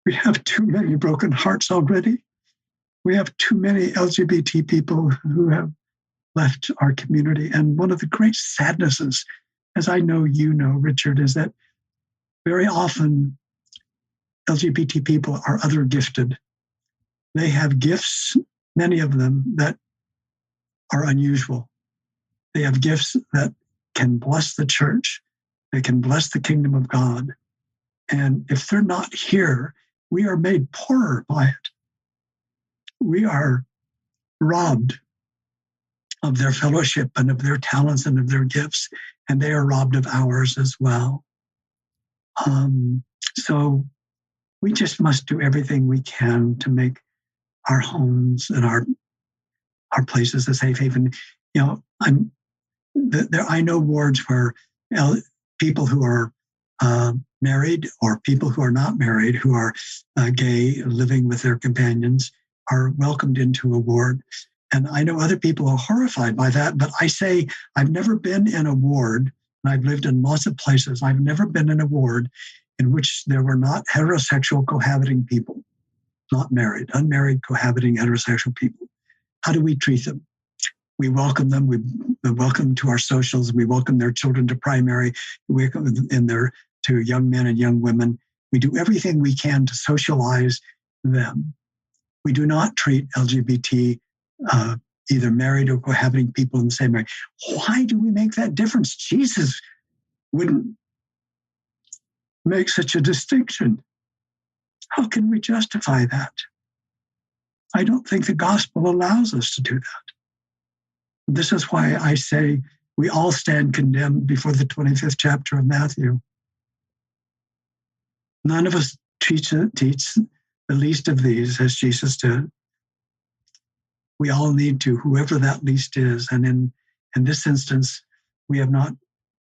we have too many broken hearts already. We have too many LGBT people who have left our community. And one of the great sadnesses, as I know you know, Richard, is that very often LGBT people are other gifted. They have gifts, many of them, that are unusual. They have gifts that can bless the church. They can bless the kingdom of God. And if they're not here, we are made poorer by it. We are robbed of their fellowship and of their talents and of their gifts, and they are robbed of ours as well. So we just must do everything we can to make our homes and our places a safe haven. I know wards where people who are married or people who are not married, who are gay, living with their companions, are welcomed into a ward. And I know other people are horrified by that, but I say I've never been in a ward, and I've lived in lots of places. I've never been in a ward in which there were not heterosexual cohabiting people, not married, unmarried cohabiting heterosexual people. How do we treat them? We welcome them. We welcome them to our socials. We welcome their children to primary. We welcome them to young men and young women. We do everything we can to socialize them. We do not treat LGBT, either married or cohabiting people in the same way. Why do we make that difference? Jesus wouldn't make such a distinction. How can we justify that? I don't think the gospel allows us to do that. This is why I say we all stand condemned before the 25th chapter of Matthew. None of us teach the least of these as Jesus did. We all need to, whoever that least is. And in this instance, we have not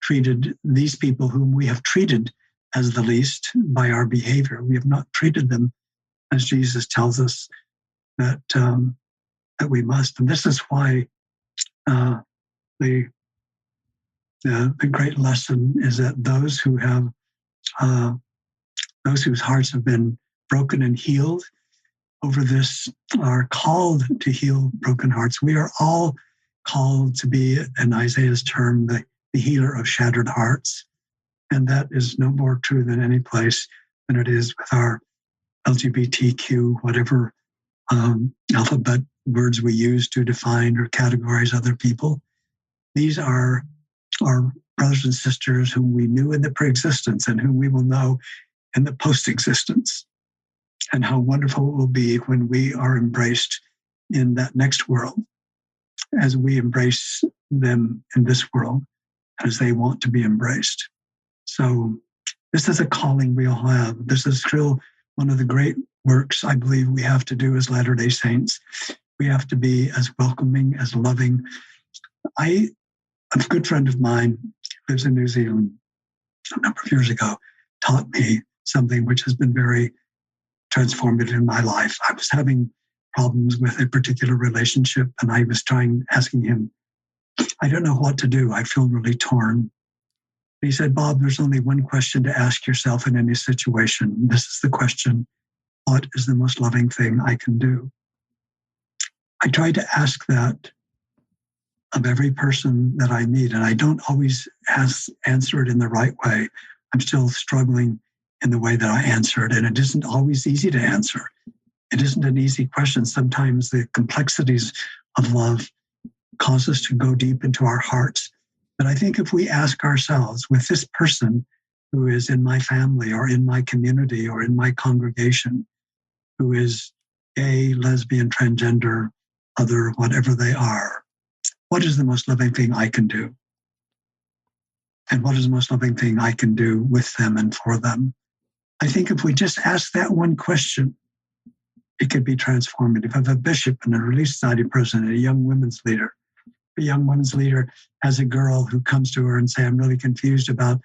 treated these people whom we have treated as the least by our behavior. We have not treated them as Jesus tells us that we must. And this is why the great lesson is that those whose hearts have been broken and healed over this are called to heal broken hearts. We are all called to be, in Isaiah's term, the healer of shattered hearts. And that is no more true than any place than it is with our LGBTQ, whatever alphabet words we use to define or categorize other people. These are our brothers and sisters whom we knew in the pre-existence and whom we will know in the post-existence. And how wonderful it will be when we are embraced in that next world, as we embrace them in this world, as they want to be embraced. So This is a calling we all have. This is still one of the great works I believe we have to do as Latter-day Saints. We have to be as welcoming, as loving. A good friend of mine who lives in New Zealand a number of years ago taught me something which has been very transformative in my life. I was having problems with a particular relationship, and I was asking him, I don't know what to do. I feel really torn. He said, Bob, there's only one question to ask yourself in any situation. This is the question: what is the most loving thing I can do? I try to ask that of every person that I meet, and I don't always answer it in the right way. I'm still struggling in the way that I answer it, and it isn't always easy to answer. It isn't an easy question. Sometimes the complexities of love cause us to go deep into our hearts. But I think if we ask ourselves, with this person who is in my family or in my community or in my congregation, who is gay, lesbian, transgender, other, whatever they are, what is the most loving thing I can do? And what is the most loving thing I can do with them and for them? I think if we just ask that one question, it could be transformative. If a bishop and a Relief Society president, a young women's leader has a girl who comes to her and say, I'm really confused about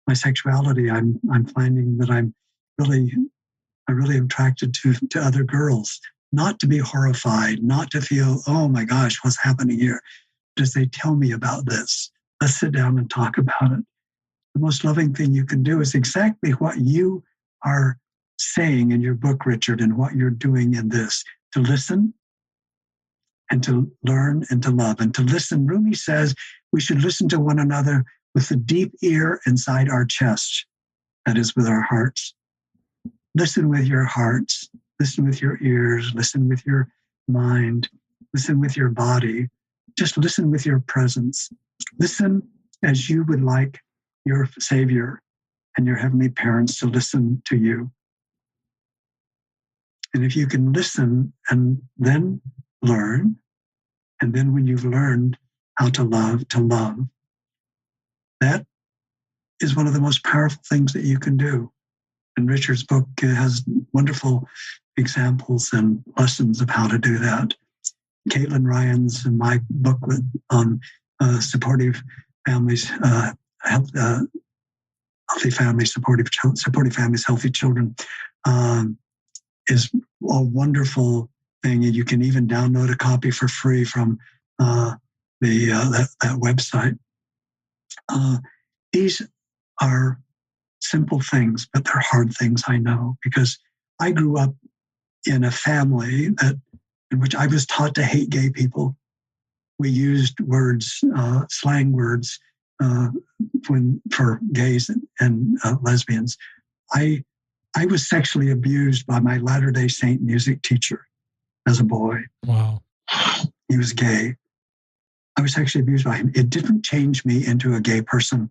my sexuality. I'm finding that I'm really attracted to other girls. Not to be horrified, not to feel, oh my gosh, what's happening here? Does they tell me about this? Let's sit down and talk about it. The most loving thing you can do is exactly what you are saying in your book, Richard, and what you're doing in this: to listen and to learn and to love. And to listen, Rumi says we should listen to one another with the deep ear inside our chest, that is, with our hearts. Listen with your hearts, listen with your ears, listen with your mind, listen with your body. Just listen with your presence. Listen as you would like your Savior and your heavenly parents to listen to you. And if you can listen and then learn, and then when you've learned how to love, that is one of the most powerful things that you can do. And Richard's book has wonderful examples and lessons of how to do that. Caitlin Ryan's and my booklet on supportive families, healthy families, supportive families, healthy children, is a wonderful thing. And you can even download a copy for free from that website. These are simple things, but they're hard things, I know, because I grew up in a family in which I was taught to hate gay people. We used words, slang words, for gays and lesbians. I was sexually abused by my Latter-day Saint music teacher as a boy. Wow. He was gay. I was sexually abused by him. It didn't change me into a gay person.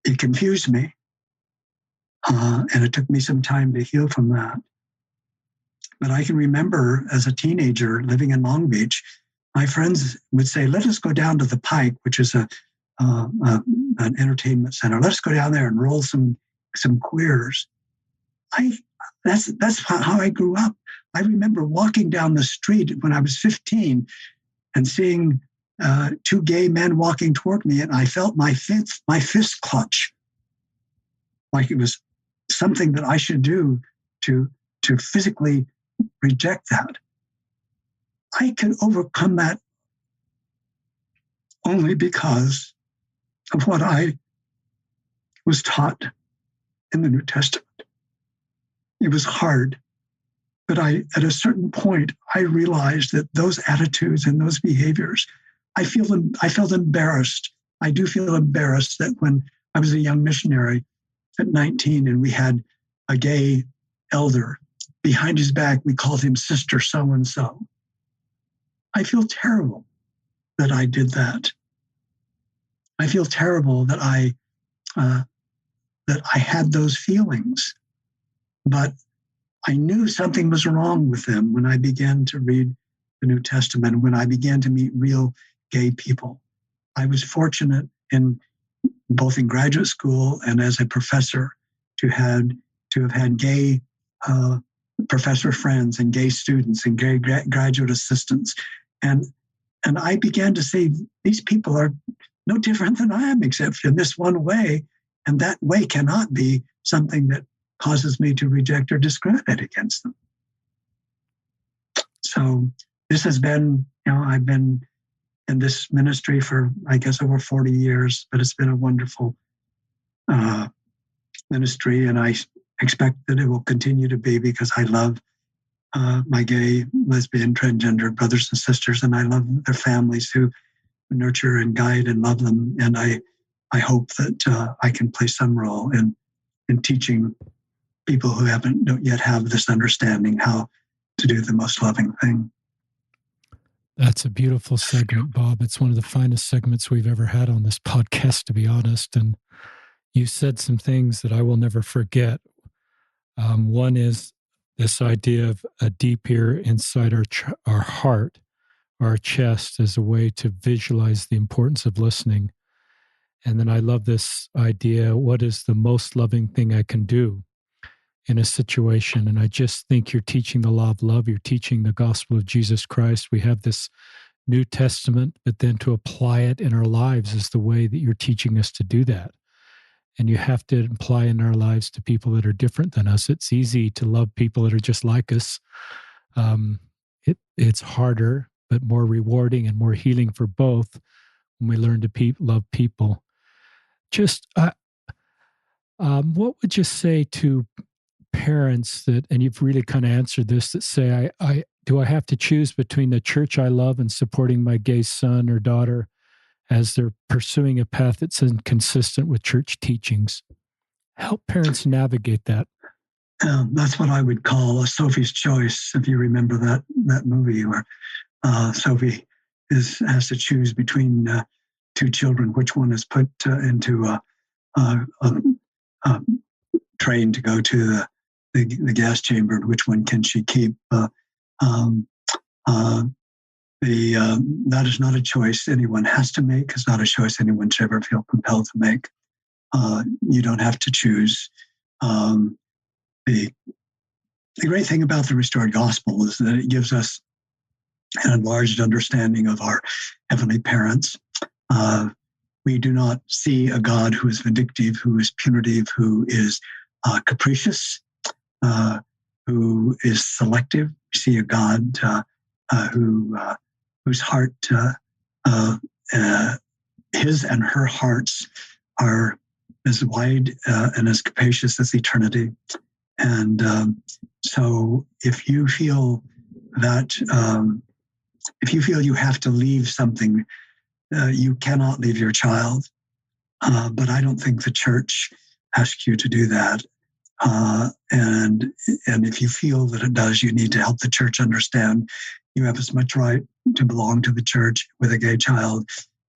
It confused me. And it took me some time to heal from that. But I can remember as a teenager living in Long Beach, my friends would say, let us go down to the Pike, which is an entertainment center. Let's go down there and roll some queers. That's how I grew up. I remember walking down the street when I was 15 and seeing two gay men walking toward me, and I felt my fist clutch, like it was something that I should do to physically reject that. I can overcome that only because of what I was taught in the New Testament. It was hard, but at a certain point, I realized that those attitudes and those behaviors, I felt embarrassed. I do feel embarrassed that when I was a young missionary at 19 and we had a gay elder, behind his back, we called him Sister So-and-so. I feel terrible that I did that. I feel terrible that I had those feelings, but I knew something was wrong with them when I began to read the New Testament, when I began to meet real gay people. I was fortunate in both in graduate school and as a professor, to have had gay professor friends and gay students and gay graduate assistants. And I began to say, these people are no different than I am, except in this one way. And that way cannot be something that causes me to reject or discriminate against them. So this has been, I've been in this ministry for, I guess, over 40 years, but it's been a wonderful ministry. And I expect that it will continue to be, because I love my gay, lesbian, transgender brothers and sisters, and I love their families who nurture and guide and love them. And I hope that I can play some role in teaching people who don't yet have this understanding how to do the most loving thing. That's a beautiful segment, Bob. It's one of the finest segments we've ever had on this podcast, to be honest. And you said some things that I will never forget. One is this idea of a deep ear inside our heart, our chest, as a way to visualize the importance of listening. And then I love this idea, what is the most loving thing I can do in a situation? And I just think you're teaching the law of love. You're teaching the gospel of Jesus Christ. We have this New Testament, but then to apply it in our lives is the way that you're teaching us to do that. And you have to apply in our lives to people that are different than us. It's easy to love people that are just like us. It's harder, but more rewarding and more healing for both when we learn to love people. Just what would you say to parents that, and you've really kind of answered this, that say, do I have to choose between the church I love and supporting my gay son or daughter as they're pursuing a path that's inconsistent with church teachings? Help parents navigate that. That's what I would call a Sophie's Choice, if you remember that movie where Sophie has to choose between two children, which one is put into a train to go to the gas chamber, and which one can she keep. That is not a choice anyone has to make. It's not a choice anyone should ever feel compelled to make. You don't have to choose. The great thing about the restored gospel is that it gives us an enlarged understanding of our heavenly parents. We do not see a God who is vindictive, who is punitive, who is capricious, who is selective. We see a God whose heart, his and her hearts, are as wide and as capacious as eternity. And so if you feel that, if you feel you have to leave something, you cannot leave your child. But I don't think the church asks you to do that. And if you feel that it does, you need to help the church understand you have as much right to belong to the church with a gay child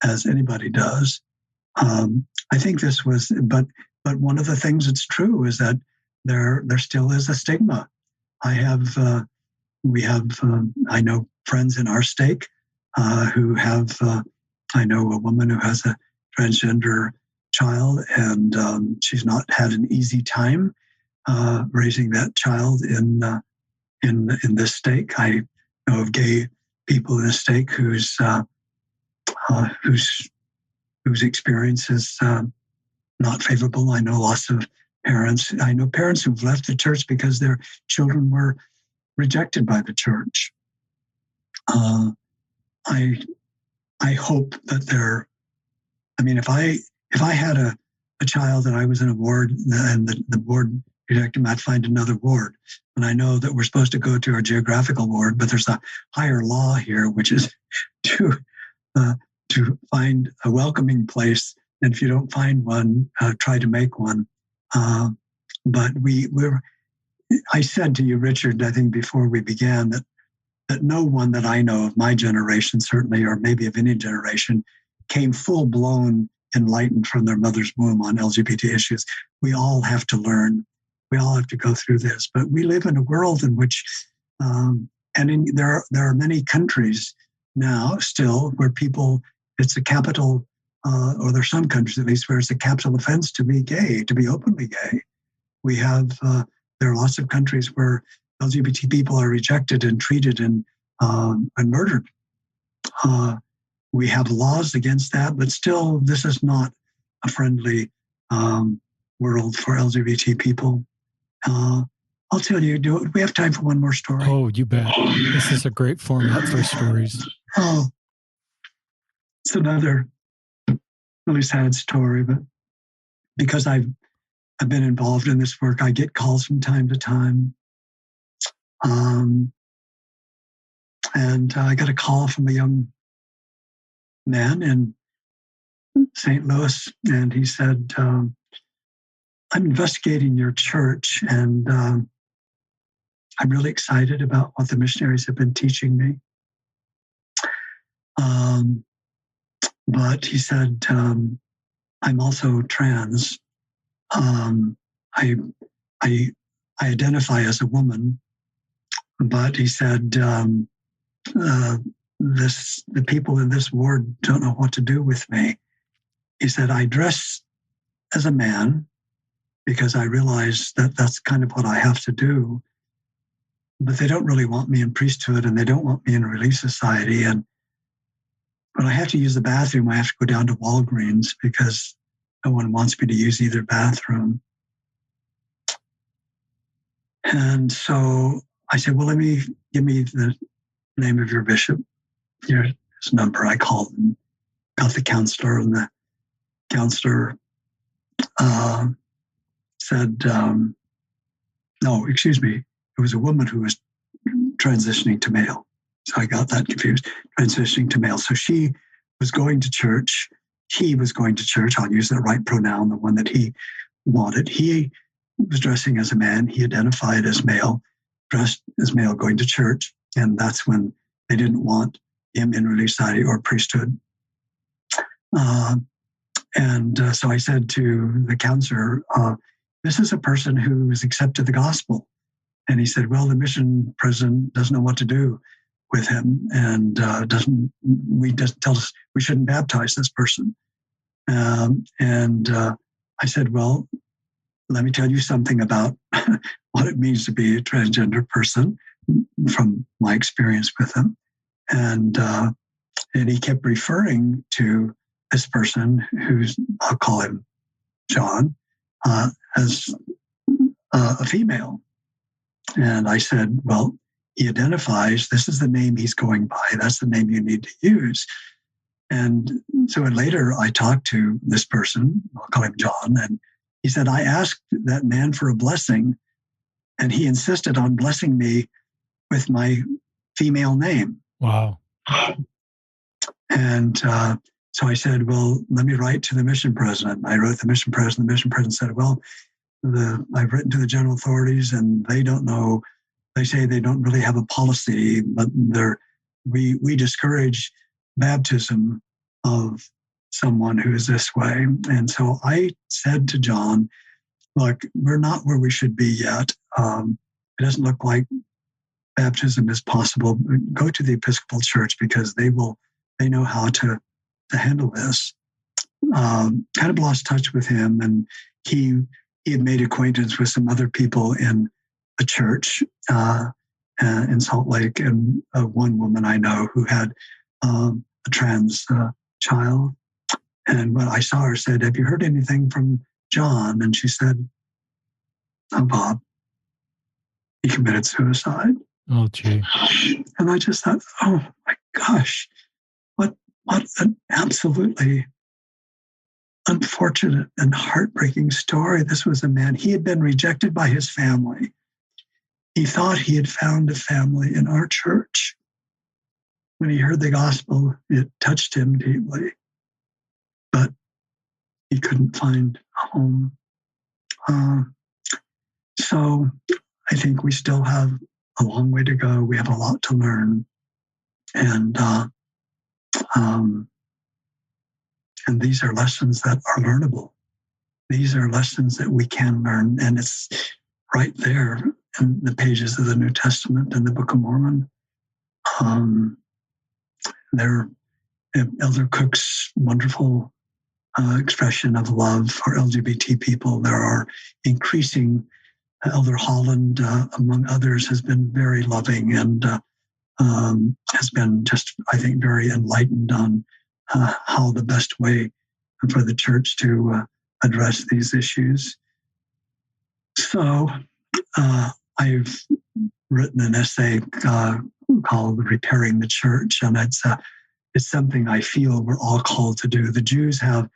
as anybody does. I think this was, but one of the things that's true is that there still is a stigma. I know friends in our stake who have, I know a woman who has a transgender child, and she's not had an easy time raising that child in this stake. I know of gay people in the stake whose experience is not favorable. I know lots of parents. I know parents who've left the church because their children were rejected by the church. I hope that there. I mean, if I had a child and I was in a ward and the board rejected him, I'd find another ward. And I know that we're supposed to go to our geographical ward, but there's a higher law here, which is to find a welcoming place. And if you don't find one, try to make one. But I said to you, Richard, I think before we began, that no one that I know of my generation, certainly, or maybe of any generation, came full-blown enlightened from their mother's womb on LGBT issues. We all have to learn. We all have to go through this. But we live in a world in which, there are many countries now still where people, it's a capital or there are some countries at least where it's a capital offense to be gay, to be openly gay. We have, there are lots of countries where LGBT people are rejected and treated and murdered. We have laws against that, but still, this is not a friendly world for LGBT people. I'll tell you, do we have time for one more story? Oh, you bet. This is a great format for stories. Oh, it's another really sad story, but because I've been involved in this work, I get calls from time to time. And I got a call from a young man in St. Louis, and he said, I'm investigating your church, and I'm really excited about what the missionaries have been teaching me. But he said, I'm also trans. I identify as a woman, but he said, the people in this ward don't know what to do with me. He said, I dress as a man because I realize that that's kind of what I have to do. But they don't really want me in priesthood, and they don't want me in Relief Society. And when I have to use the bathroom, I have to go down to Walgreens because no one wants me to use either bathroom. And so I said, well, give me the name of your bishop. Here's his number. I called and got the counselor, and the counselor said, no, excuse me. It was a woman who was transitioning to male. So I got that confused, transitioning to male. So she was going to church. He was going to church. I'll use the right pronoun, the one that he wanted. He was dressing as a man. He identified as male, dressed as male, going to church. And that's when they didn't want him in Relief Society or priesthood. So I said to the counselor, this is a person who has accepted the gospel. And he said, well, the mission president doesn't know what to do with him, and doesn't tell us we shouldn't baptize this person. I said, well, let me tell you something about what it means to be a transgender person from my experience with him. And he kept referring to this person who's, I'll call him John, as a female. And I said, well, he identifies, this is the name he's going by. That's the name you need to use. And so later I talked to this person, I'll call him John, and he said, I asked that man for a blessing, and he insisted on blessing me with my female name. Wow. And so I said, well, let me write to the mission president. I wrote the mission president. The mission president said, well, I've written to the general authorities, and they don't know. They say they don't really have a policy, but we discourage baptism of someone who is this way. And so I said to John, look, we're not where we should be yet. It doesn't look like baptism is possible. Go to the Episcopal Church because they know how to handle this. Kind of lost touch with him, and he had made acquaintance with some other people in a church in Salt Lake, and one woman I know who had a trans child. And when I saw her, said, have you heard anything from John? And she said, oh, Bob, he committed suicide. Oh, gee. And I just thought, oh my gosh, what an absolutely unfortunate and heartbreaking story. This was a man, he had been rejected by his family. He thought he had found a family in our church. When he heard the gospel, it touched him deeply, but he couldn't find a home. So I think we still have a long way to go. We have a lot to learn. And these are lessons that are learnable. These are lessons that we can learn. And it's right there in the pages of the New Testament and the Book of Mormon. Elder Cook's wonderful expression of love for LGBT people. There are increasing, Elder Holland, among others, has been very loving and has been just, I think, very enlightened on how the best way for the church to address these issues. So I've written an essay called Repairing the Church, and it's something I feel we're all called to do. The Jews have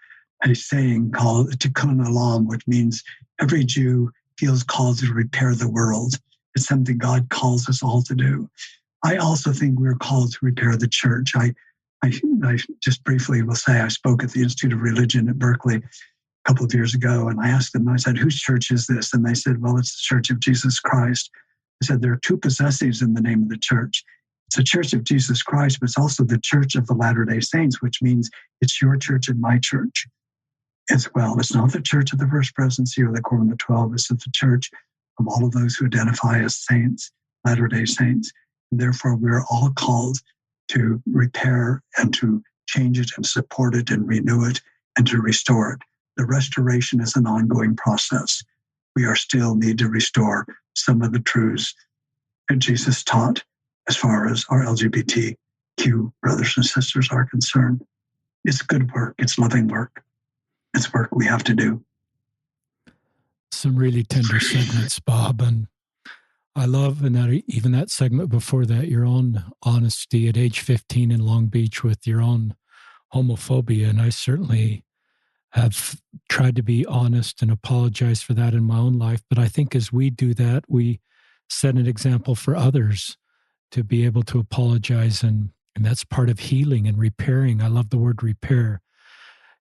a saying called Tikkun Olam, which means every Jew feels called to repair the world. It's something God calls us all to do. I also think we're called to repair the church. I just briefly will say I spoke at the Institute of Religion at Berkeley a couple of years ago, and I asked them, I said, whose church is this? And they said, well, it's the Church of Jesus Christ. I said, there are two possessives in the name of the church. It's the Church of Jesus Christ, but it's also the Church of the Latter-day Saints, which means it's your church and my church as well. It's not the Church of the First Presidency or the Quorum of the 12. It's the church of all of those who identify as saints, Latter-day Saints. And therefore, we're all called to repair and to change it and support it and renew it and to restore it. The restoration is an ongoing process. We are still need to restore some of the truths that Jesus taught as far as our LGBTQ brothers and sisters are concerned. It's good work. It's loving work. It's work we have to do. Some really tender segments, Bob, and I love in that even that segment before that, your own honesty at age 15 in Long Beach with your own homophobia. And I certainly have tried to be honest and apologize for that in my own life. But I think as we do that, we set an example for others to be able to apologize. And that's part of healing and repairing. I love the word repair.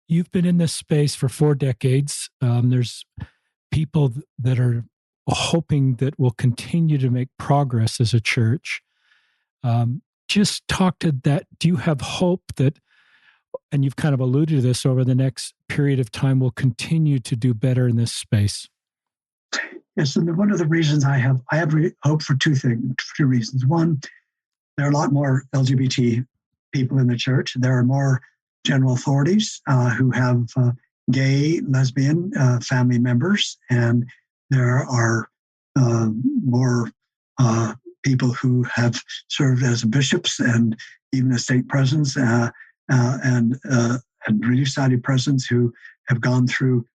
You've been in this space for 4 decades. There's people that are hoping that we'll continue to make progress as a church. Just talk to that. Do you have hope that, and you've kind of alluded to this, over the next period of time, we'll continue to do better in this space? Yes, and one of the reasons I have hope for two reasons. One, there are a lot more LGBT people in the church. There are more general authorities who have gay, lesbian family members, and there are more people who have served as bishops and even as stake presidents and relief society presidents who have gone through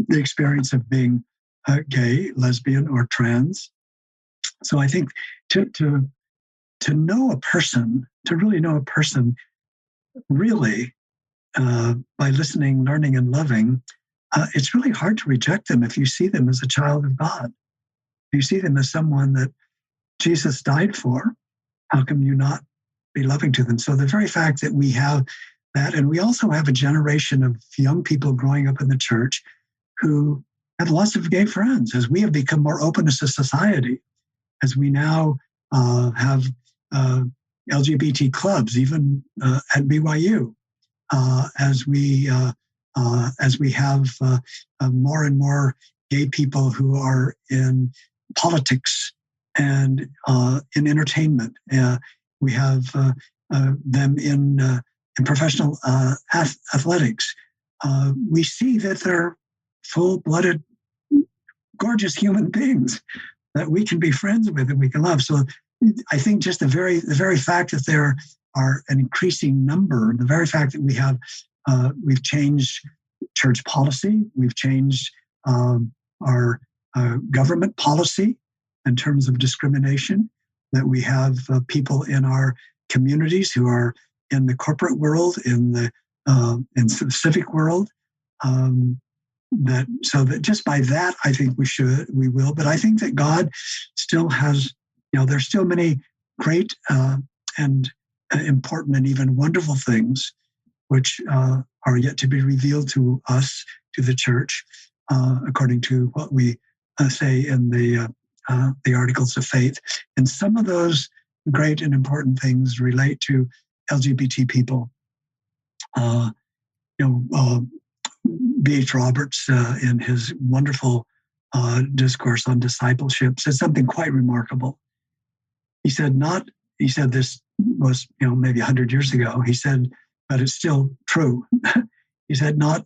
the experience of being gay, lesbian, or trans. So I think to know a person, to really know a person, really by listening, learning, and loving, it's really hard to reject them if you see them as a child of God. If you see them as someone that Jesus died for, how come you not be loving to them? So the very fact that we have that, and we also have a generation of young people growing up in the church who have lots of gay friends, as we have become more open as a society, as we now have LGBT clubs, even at BYU, as we have more and more gay people who are in politics and in entertainment. We have them in professional athletics. We see that they're full-blooded, gorgeous human beings that we can be friends with and we can love. So I think just the very fact that there are an increasing number, the very fact that we've changed church policy, we've changed our government policy in terms of discrimination, that we have people in our communities who are in the corporate world, in the civic world, that just by that, I think we will. But I think that God still has, there's still many great and important and even wonderful things which are yet to be revealed to us, to the church, according to what we say in the Articles of Faith. And some of those great and important things relate to LGBT people. B.H. Roberts, in his wonderful discourse on discipleship, said something quite remarkable. He said this was maybe 100 years ago. He said, but it's still true. He said, not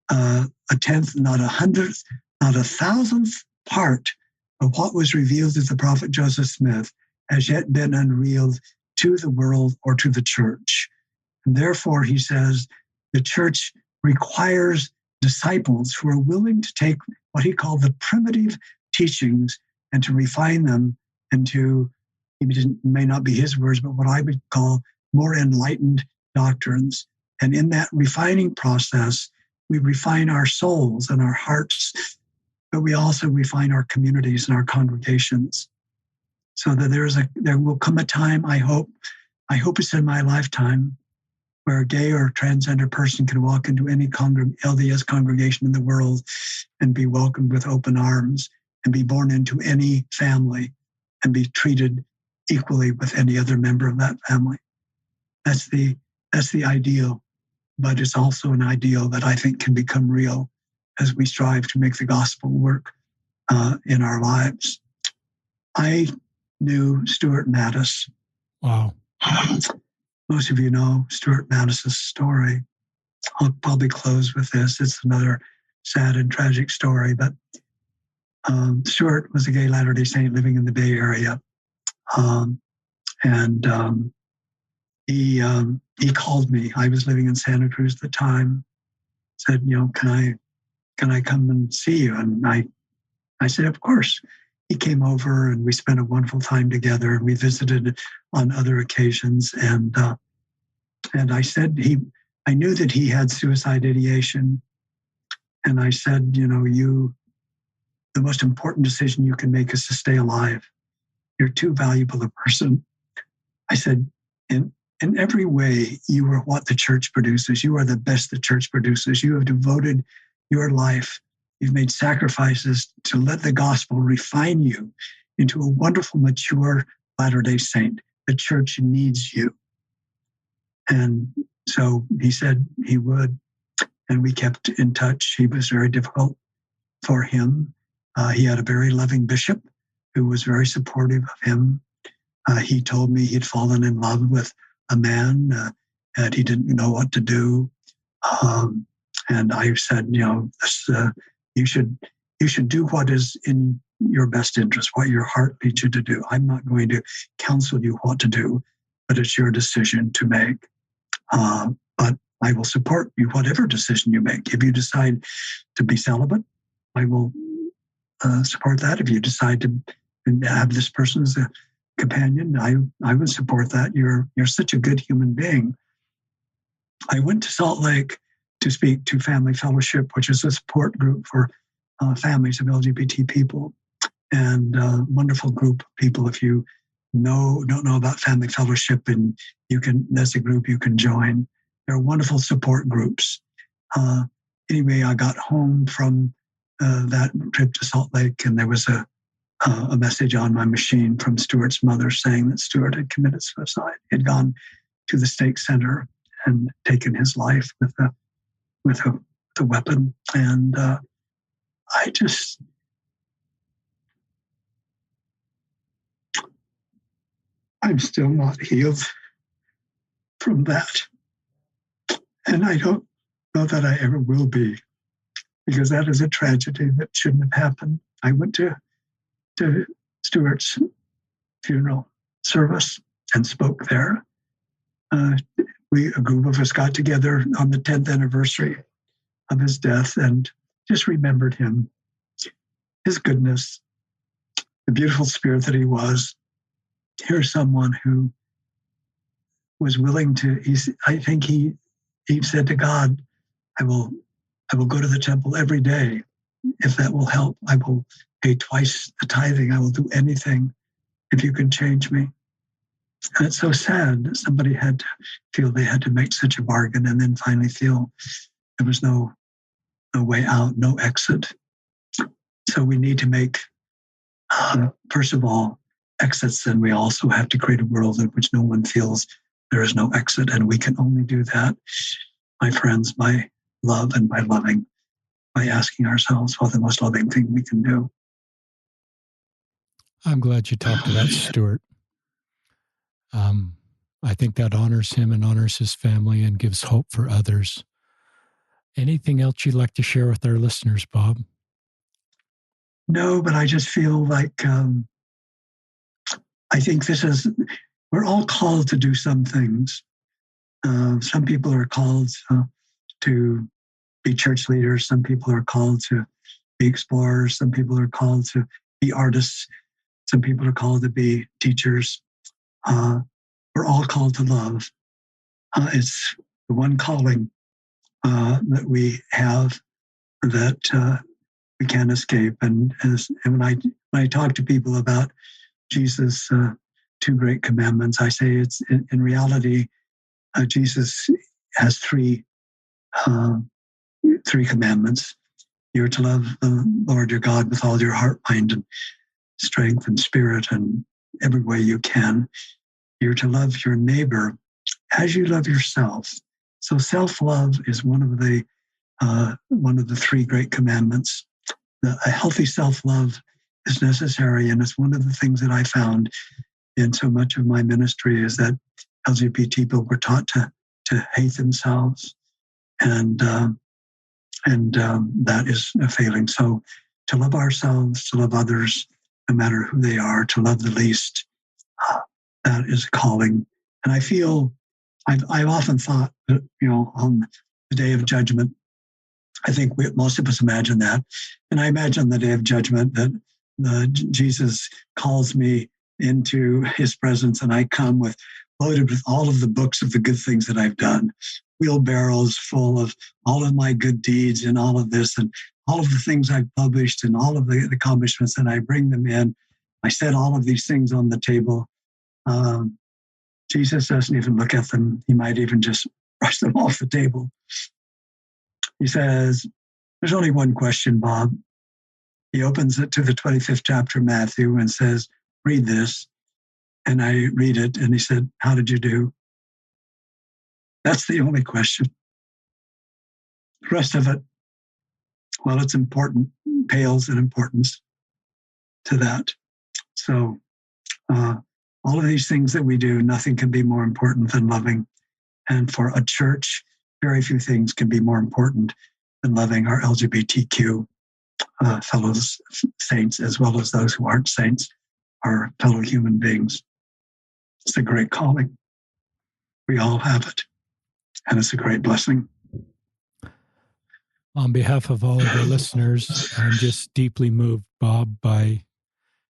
a tenth, not a hundredth, not a thousandth part of what was revealed to the prophet Joseph Smith has yet been unveiled to the world or to the church. And therefore, he says, the church requires disciples who are willing to take what he called the primitive teachings and to refine them into, may not be his words, but what I would call more enlightened doctrines. And in that refining process, we refine our souls and our hearts, but we also refine our communities and our congregations. So that there will come a time, I hope it's in my lifetime, where a gay or transgender person can walk into any LDS congregation in the world and be welcomed with open arms and be born into any family and be treated equally with any other member of that family. That's the ideal, but it's also an ideal that I think can become real as we strive to make the gospel work in our lives. I knew Stuart Mattis. Wow. Most of you know Stuart Mattis's story. I'll probably close with this. It's another sad and tragic story, but Stuart was a gay Latter-day Saint living in the Bay Area. He called me. I was living in Santa Cruz at the time. Said, can I come and see you? And I said, of course. He came over and we spent a wonderful time together, and we visited on other occasions. And I said, I knew that he had suicide ideation. And I said, the most important decision you can make is to stay alive. You're too valuable a person. I said, in every way, you are what the church produces. You are the best the church produces. You have devoted your life. You've made sacrifices to let the gospel refine you into a wonderful, mature Latter-day Saint. The church needs you. And so he said he would, and we kept in touch. He was very difficult for him. He had a very loving bishop who was very supportive of him. He told me he'd fallen in love with a man and he didn't know what to do. And I said, you should do what is in your best interest, what your heart leads you to do. I'm not going to counsel you what to do, but it's your decision to make. But I will support you, whatever decision you make. If you decide to be celibate, I will support that. If you decide to have this person as a companion, I would support that. You're such a good human being. I went to Salt Lake to speak to Family Fellowship, which is a support group for families of LGBT people, and a wonderful group of people. If you don't know about Family Fellowship, and that's a group you can join. They're wonderful support groups. Anyway, I got home from that trip to Salt Lake, and there was a message on my machine from Stuart's mother saying that Stuart had committed suicide. He had gone to the stake center and taken his life with a weapon. And I'm still not healed from that. And I don't know that I ever will be, because that is a tragedy that shouldn't have happened. I went to Stuart's funeral service and spoke there. A group of us got together on the 10th anniversary of his death and just remembered him, his goodness, the beautiful spirit that he was. Here's someone who was willing to, I think he said to God, I will go to the temple every day. If that will help, I will pay twice the tithing. I will do anything if you can change me. And it's so sad that somebody had to feel they had to make such a bargain and then finally feel there was no way out, no exit. So we need to make, first of all, exits, and we also have to create a world in which no one feels there is no exit. And we can only do that, my friends, by love and by loving, by asking ourselves what the most loving thing we can do. I'm glad you talked about Stuart. I think that honors him and honors his family and gives hope for others. Anything else you'd like to share with our listeners, Bob? No, but I just feel like I think we're all called to do some things. Some people are called to be church leaders. Some people are called to be explorers. Some people are called to be artists. Some people are called to be teachers. We're all called to love. It's the one calling that we have that we can't escape. And when I talk to people about Jesus' two great commandments, I say it's in reality Jesus has three commandments. You're to love the Lord your God with all your heart, mind, and strength and spirit, and every way you can. You're to love your neighbor as you love yourself. So self-love is one of the three great commandments. A healthy self-love is necessary, and it's one of the things that I found in so much of my ministry is that LGBT people were taught to hate themselves, and that is a failing. So to love ourselves, to love others, no matter who they are, to love the least, that is a calling. And I feel I've often thought that on the day of judgment, I think most of us imagine that, and I imagine the day of judgment that Jesus calls me into His presence, and I come loaded with all of the books of the good things that I've done, wheelbarrows full of all of my good deeds and all of this and all of the things I've published and all of the accomplishments, and I bring them in. I set all of these things on the table. Jesus doesn't even look at them. He might even just brush them off the table. He says, there's only one question, Bob. He opens it to the 25th chapter of Matthew and says, read this. And I read it, and he said, how did you do? That's the only question. The rest of it, well, it's important, pales in importance to that. So all of these things that we do, nothing can be more important than loving. And for a church, very few things can be more important than loving our LGBTQ fellow saints, as well as those who aren't saints, our fellow human beings. It's a great calling. We all have it. And it's a great blessing. On behalf of all of our listeners, I'm just deeply moved, Bob, by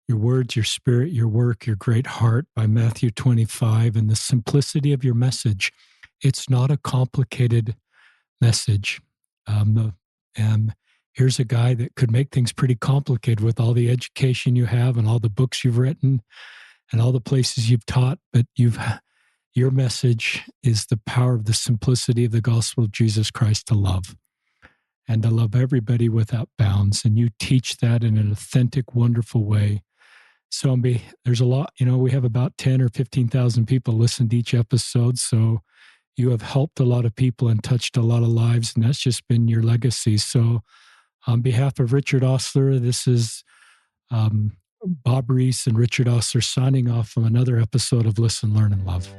your words, your spirit, your work, your great heart, by Matthew 25 and the simplicity of your message. It's not a complicated message. Here's a guy that could make things pretty complicated with all the education you have and all the books you've written and all the places you've taught, but your message is the power of the simplicity of the gospel of Jesus Christ to love and to love everybody without bounds. And you teach that in an authentic, wonderful way. So there's a lot, we have about 10 or 15,000 people listen to each episode. So you have helped a lot of people and touched a lot of lives, and that's just been your legacy. So on behalf of Richard Ostler, this is Bob Rees and Richard Ostler signing off from another episode of Listen, Learn, and Love.